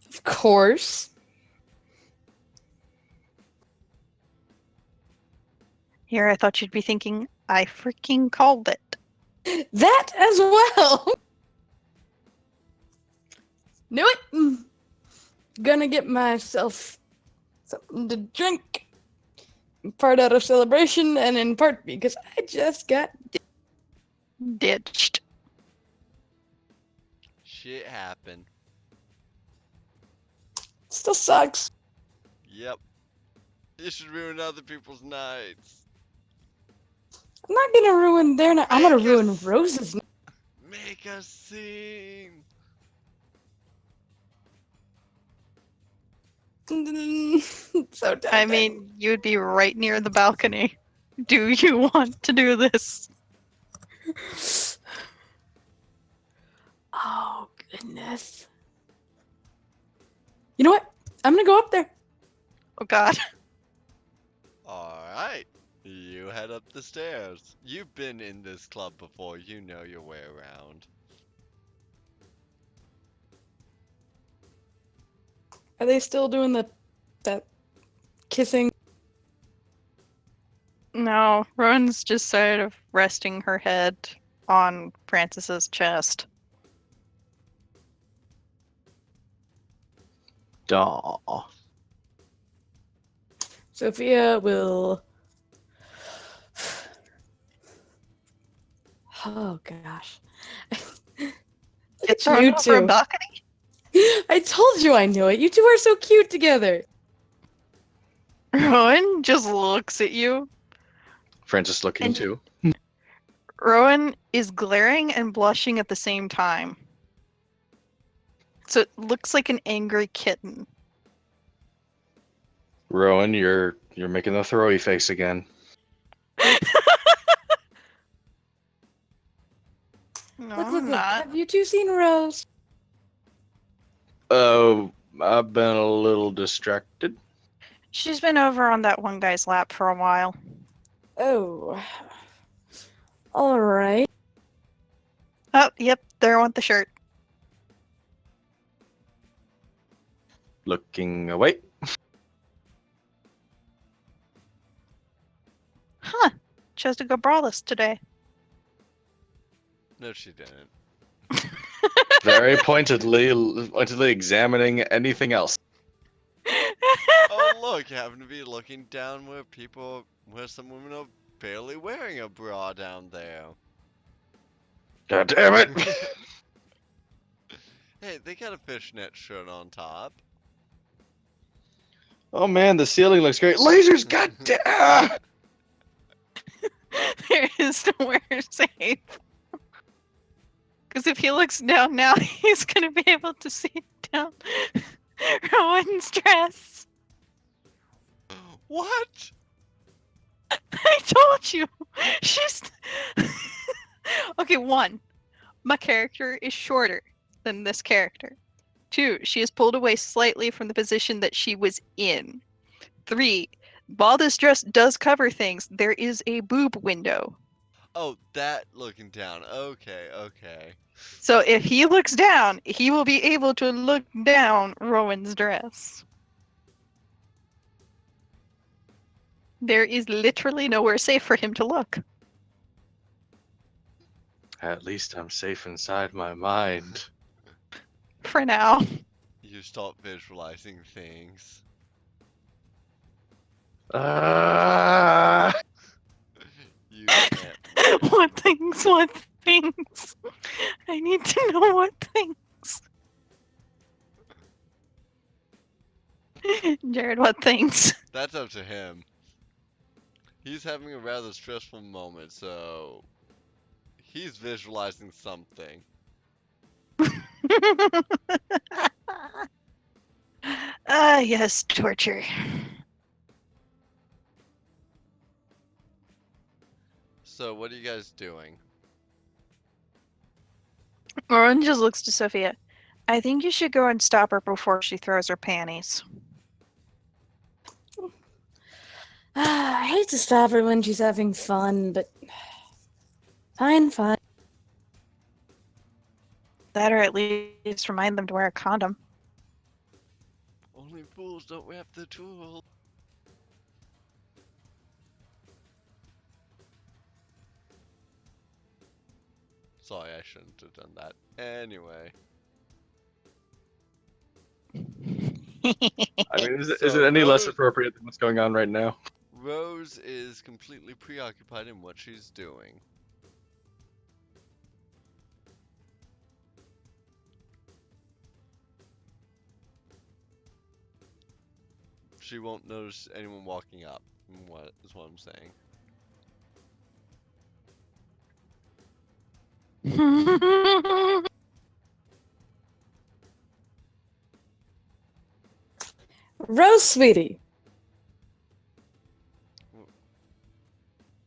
Of course. Here, I thought you'd be thinking, I freaking called it. That as well. Knew it. Gonna get myself something to drink. In part out of celebration and in part because I just got Ditched. Shit happened. still sucks. Yep. You should ruin other people's nights. I'm not gonna ruin their night. I'm gonna Make ruin us- Rose's night. Make a scene. So dumb. I mean, you'd be right near the balcony. Do you want to do this? Oh goodness. You know what? I'm gonna go up there. Oh god. Alright. You head up the stairs. You've been in this club before. You know your way around. Are they still doing that kissing? No, Rowan's just sort of resting her head on Francis's chest. Daw. Sophia will. Oh gosh. Get Look thrown at you over a two. balcony? I told you I knew it. You two are so cute together. Rowan just looks at you. Francis looking And- too. Rowan is glaring and blushing at the same time. So it looks like an angry kitten. Rowan, you're making the throwy face again. No, Look, I'm not. Have you two seen Rose? Oh, I've been a little distracted. She's been over on that one guy's lap for a while. Oh. All right. Oh, yep, there went the shirt. Looking away. Huh. Chose to go braless today. No, she didn't. Very pointedly examining anything else. Oh, look, you happen to be looking down where some women are barely wearing a bra down there. God damn it! Hey, they got a fishnet shirt on top. Oh man, the ceiling looks great. Lasers, god damn! There is nowhere safe. Because if he looks down now, he's going to be able to see down Rowan's dress. What? I told you. She's. Okay, one, my character is shorter than this character. Two, she is pulled away slightly from the position that she was in. Three, while this dress does cover things, there is a boob window. Oh, that looking down. Okay, okay. So if he looks down, he will be able to look down Rowan's dress. There is literally nowhere safe for him to look. At least I'm safe inside my mind. For now. You start visualizing things. You can't win. What things? What things? I need to know what things. Jared, what things? That's up to him. He's having a rather stressful moment, so he's visualizing something. Ah, yes, torture. So what are you guys doing? Rowan just looks to Sophia. I think you should go and stop her before she throws her panties. I hate to stop her when she's having fun, but fine, fine. That or at least remind them to wear a condom. Only fools don't have the tool. Sorry, I shouldn't have done that. Anyway. I mean, is So it any less Rose- appropriate than what's going on right now? Rose is completely preoccupied in what she's doing. She won't notice anyone walking up. What is what I'm saying. Rose, sweetie.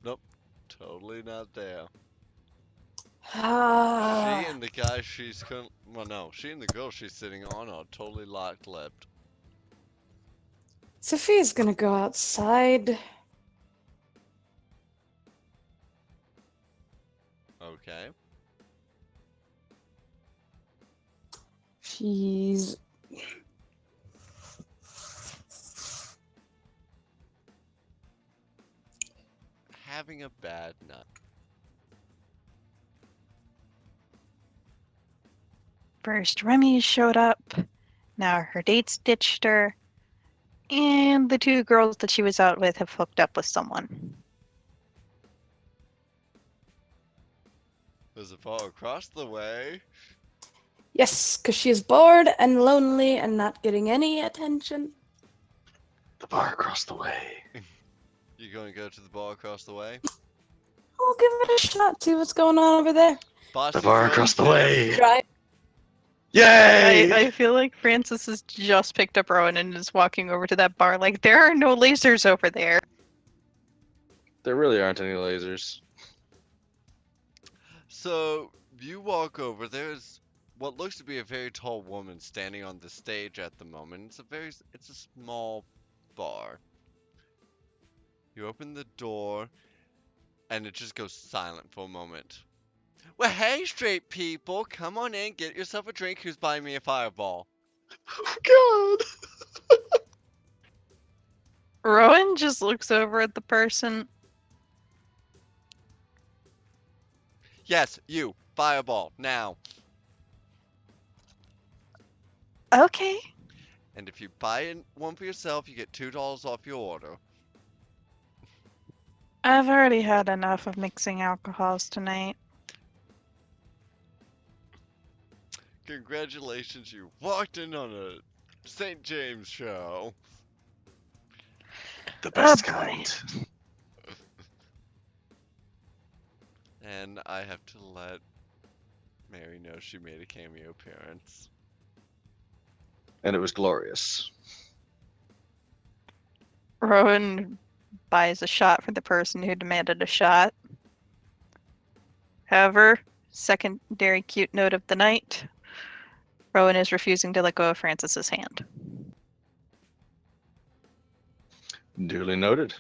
Nope, totally not there. She Ah, and the guy she's well, no, she and the girl she's sitting on are totally locked-lipped. Sophia's gonna go outside. Okay. She's Having a bad night. First, Remy showed up. Now her date's ditched her. And the two girls that she was out with have hooked up with someone. There's a bar across the way. yes, because she is bored and lonely and not getting any attention. The bar across the way. You gonna go to the bar across the way? I'll give it a shot. See what's going on over there. The bar across the way. Try. Yay! I feel like Francis has just picked up Rowan and is walking over to that bar like, there are no lasers over there. There really aren't any lasers. So you walk over. There's what looks to be a very tall woman standing on the stage at the moment. It's a small bar. You open the door, and it just goes silent for a moment. Well, hey, straight people, come on in, get yourself a drink. Who's buying me a fireball? Oh God! Rowan just looks over at the person. Yes, you, fireball, now. Okay. And if you buy one for yourself, you get $2 off your order. I've already had enough of mixing alcohols tonight. Congratulations, you walked in on a St. James show. The best boy. kind. And I have to let Mary know she made a cameo appearance. And it was glorious. Rowan buys a shot for the person who demanded a shot. However, secondary cute note of the night, Rowan is refusing to let go of Francis's hand. Duly noted.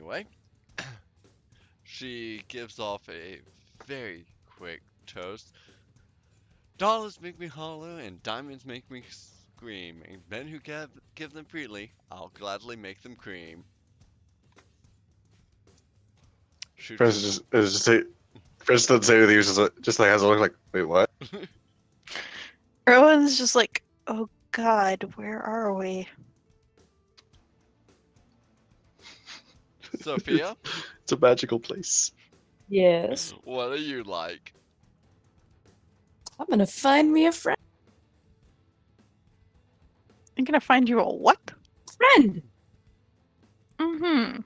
Anyway, she gives off a very quick toast. Dollars make me holler and diamonds make me scream. And men who give them freely, I'll gladly make them cream. Shoots Francis just say, Francis doesn't say anything. He just like has a look like, wait, what? Rowan's just like, oh god, where are we? Sophia, It's a magical place. Yes. what are you like? I'm gonna find me a friend. I'm gonna find you a what? Friend. Mm-hmm.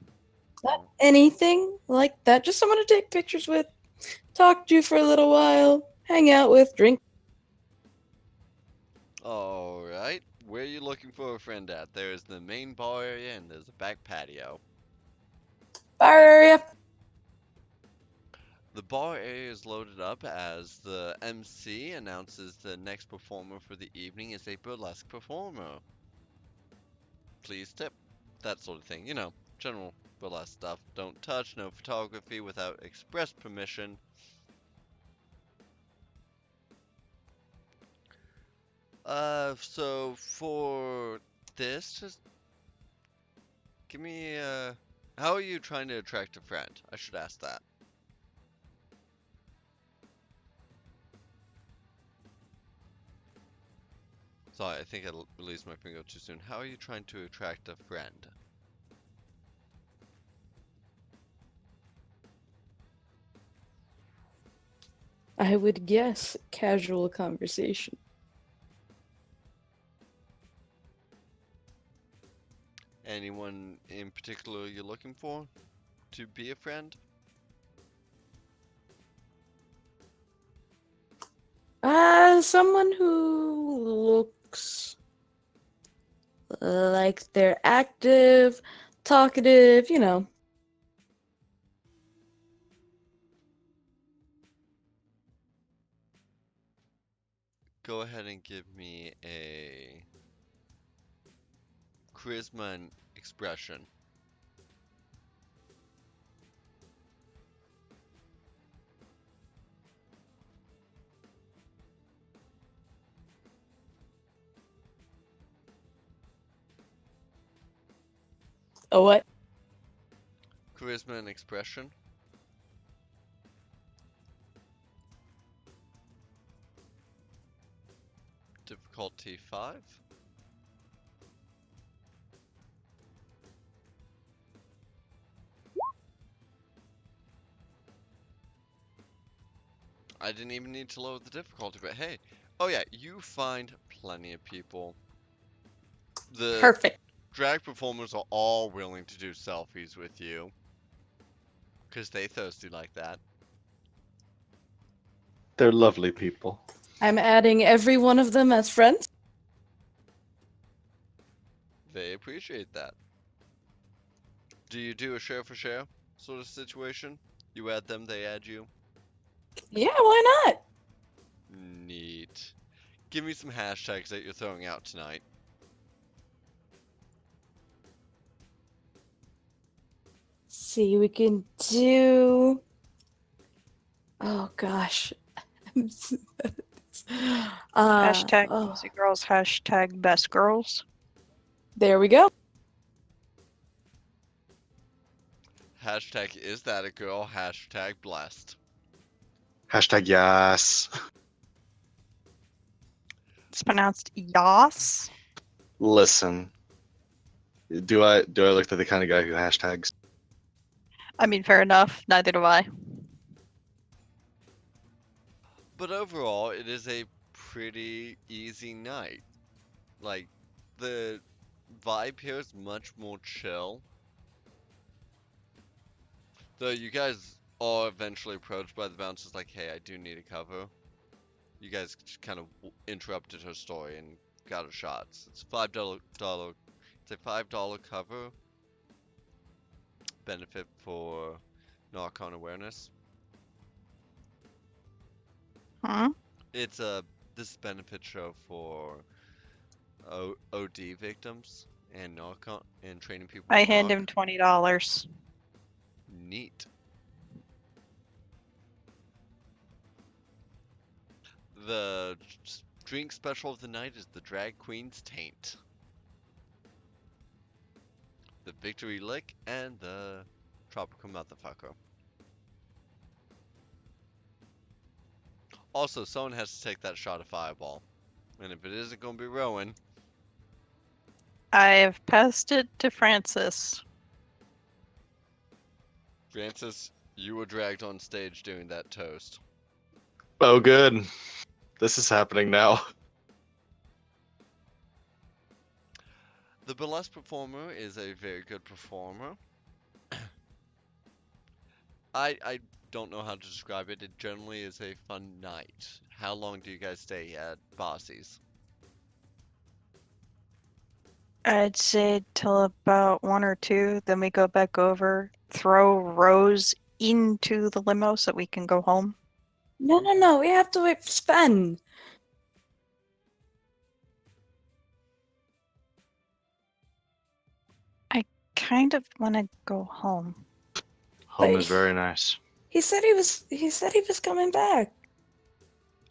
Not anything like that. Just someone to take pictures with, talk to for a little while, hang out with, drink. Alright, where are you looking for a friend at? There's the main bar area and there's a back patio. Bar area. The bar area is loaded up as the MC announces the next performer for the evening is a burlesque performer. Please tip. That sort of thing. You know, general burlesque stuff. Don't touch, no photography without express permission. So for this, just give me, how are you trying to attract a friend? I should ask that. Sorry, I think I released my finger too soon. How are you trying to attract a friend? I would guess casual conversation. Anyone in particular you're looking for to be a friend? Someone who looks like they're active, talkative, you know. Go ahead and give me a charisma and expression. Oh, what? Charisma and expression. Difficulty 5. I didn't even need to lower the difficulty, but hey. Oh yeah, you find plenty of people. The Perfect. drag performers are all willing to do selfies with you. Because they thirsty like that. They're lovely people. I'm adding every one of them as friends. They appreciate that. Do you do a share for share sort of situation? You add them, they add you? Yeah, why not? Neat. Give me some hashtags that you're throwing out tonight. See, we can do. Oh gosh. Hashtag Oh, Cozy Girls, hashtag Best Girls. there we go. Hashtag is that a girl? Hashtag blessed. Hashtag yes. It's pronounced Yas. Listen, do I look like the kind of guy who hashtags? I mean, fair enough. Neither do I. But overall, it is a pretty easy night. Like, the vibe here is much more chill. Though you guys are eventually approached by the bouncers like, hey, I do need a cover. You guys just kind of interrupted her story and got her shots. It's $5. It's a $5 cover. Benefit for narcon awareness. Huh? It's this benefit show for OD victims and narcon and training people. I with hand narc. him $20. Neat. The drink special of the night is the Drag Queen's Taint, the Victory Lick, and the Tropical Motherfucker. Also, someone has to take that shot of Fireball. And if it isn't going to be Rowen, I've passed it to Francis. Francis, you were dragged on stage doing that toast. Oh, good. This is happening now. The burlesque performer is a very good performer. I don't know how to describe it. It generally is a fun night. How long do you guys stay at Bossy's? I'd say till about 1 or 2, then we go back over, throw Rose into the limo so we can go home. No, we have to wait for Sven. Kind of want to go home. Home Wait. is very nice. He said he was coming back.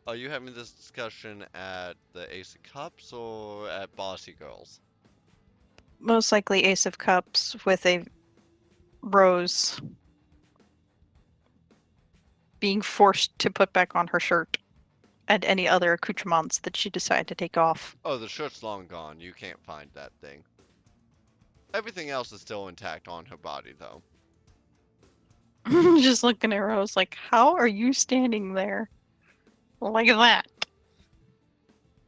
Are you having this discussion at the Ace of Cups or at Bossy Girls? Most likely Ace of Cups with a Rose being forced to put back on her shirt and any other accoutrements that she decided to take off. Oh, the shirt's long gone. You can't find that thing. Everything else is still intact on her body, though. Just looking at Rose like, how are you standing there like that?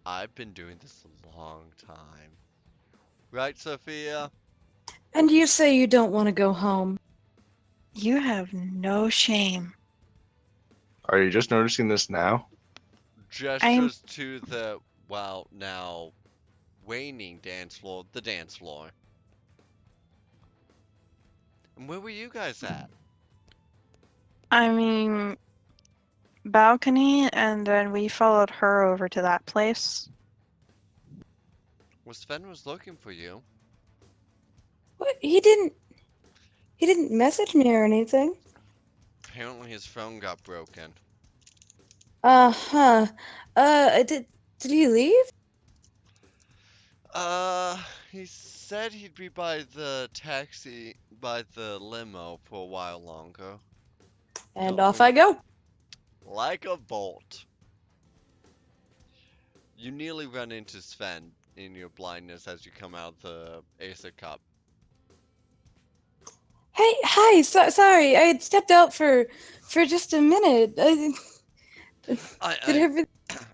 I've been doing this a long time. Right, Sophia? And you say you don't want to go home. You have no shame. Are you just noticing this now? Gestures to the, well, now waning dance floor, the dance floor. And where were you guys at? I mean, balcony, and then we followed her over to that place. Well, Sven was looking for you. What? He didn't message me or anything. Apparently his phone got broken. Uh-huh. Did he leave? He said he'd be by the limo for a while longer. And No. off I go. Like a bolt. You nearly run into Sven in your blindness as you come out the Acer Cup. Hey, hi. Sorry, I had stepped out for just a minute. Did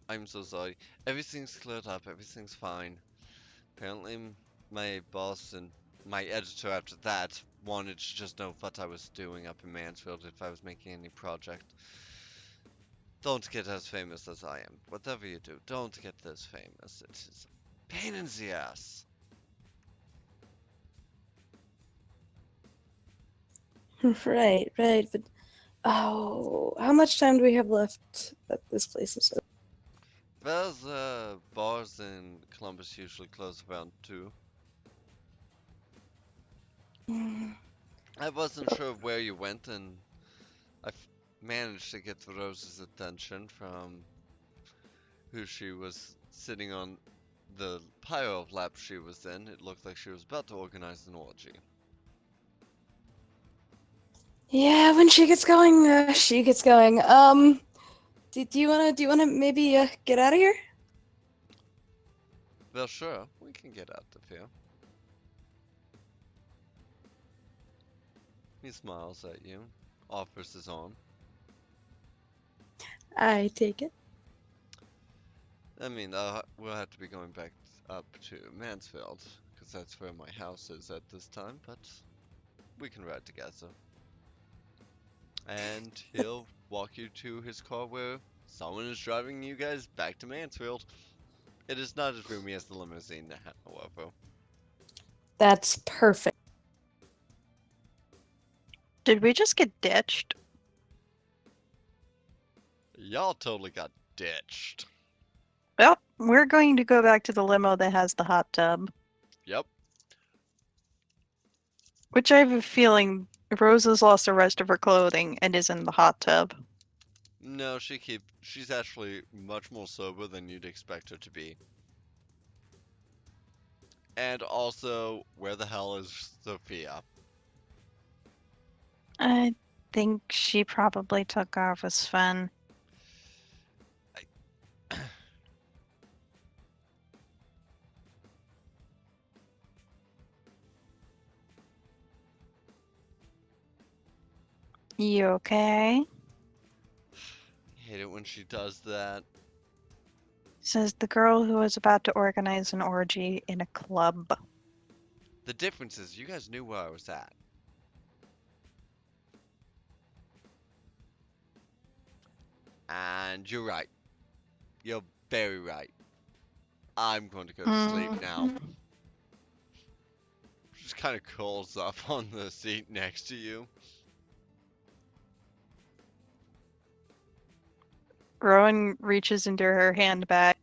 I'm so sorry. Everything's cleared up. Everything's fine. Apparently, my boss and my editor after that wanted to just know what I was doing up in Mansfield if I was making any project. Don't get as famous as I am. Whatever you do, don't get this famous. It is a pain in the ass. Right, but how much time do we have left at this place? Well, bars in Columbus usually close around 2. I wasn't sure where you went, and I managed to get the Rose's attention from who she was sitting on the pile of laps she was in. It looked like she was about to organize an orgy. Yeah, when she gets going, she gets going. Do you wanna maybe get out of here? Well, sure, we can get out of here. He smiles at you, offers his arm. I take it. I mean, we'll have to be going back up to Mansfield, because that's where my house is at this time, but we can ride together. And he'll walk you to his car where someone is driving you guys back to Mansfield. It is not as roomy as the limousine, however. That's perfect. Did we just get ditched? Y'all totally got ditched. Well, we're going to go back to the limo that has the hot tub, Yep. which I have a feeling Rose has lost the rest of her clothing and is in the hot tub. No, she's actually much more sober than you'd expect her to be. And also, where the hell is Sophia? I think she probably took off with Sven. You okay? Hate it when she does that. Says the girl who was about to organize an orgy in a club. The difference is you guys knew where I was at. And you're right. You're very right. I'm going to go to sleep now. Mhm. Just kind of curls up on the seat next to you. Rowan reaches into her handbag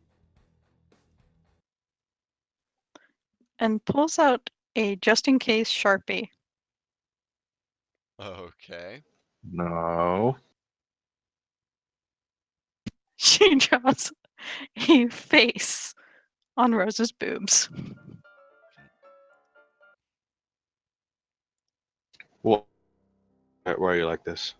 and pulls out a just-in-case Sharpie. Okay. No. She draws a face on Rose's boobs. What? Why are you like this?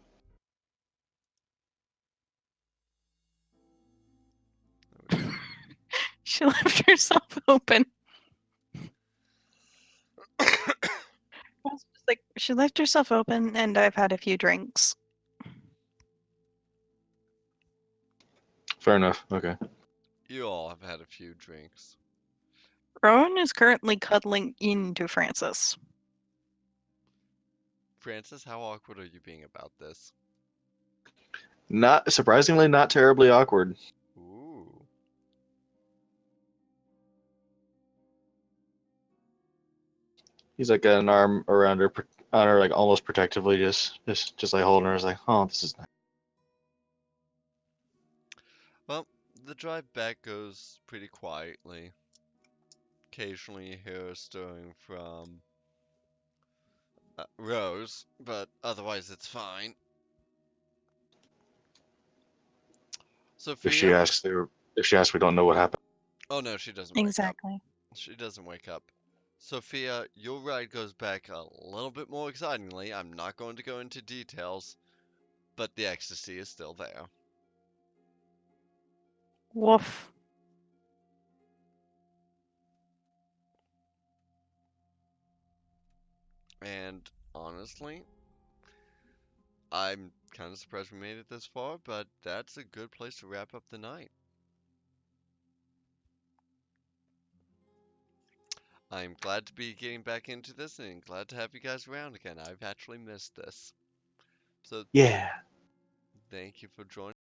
She left herself open. Rose's just like, she left herself open, and I've had a few drinks. Fair enough. Okay. You all have had a few drinks. Rowan is currently cuddling into Francis. Francis, how awkward are you being about this? Not surprisingly, not terribly awkward. Ooh. He's like got an arm around her, on her, like almost protectively, just like holding her. It's like, oh, this is nice. Well, the drive back goes pretty quietly. Occasionally you hear a stirring from Rose, but otherwise it's fine. If she Sophia? asks, we don't know what happened. Oh no, she doesn't wake up. Exactly. She doesn't wake up. Sophia, your ride goes back a little bit more excitingly. I'm not going to go into details, but the ecstasy is still there. Woof. And honestly, I'm kind of surprised we made it this far, but that's a good place to wrap up the night. I'm glad to be getting back into this and glad to have you guys around again. I've actually missed this. So Yeah. thank you for joining.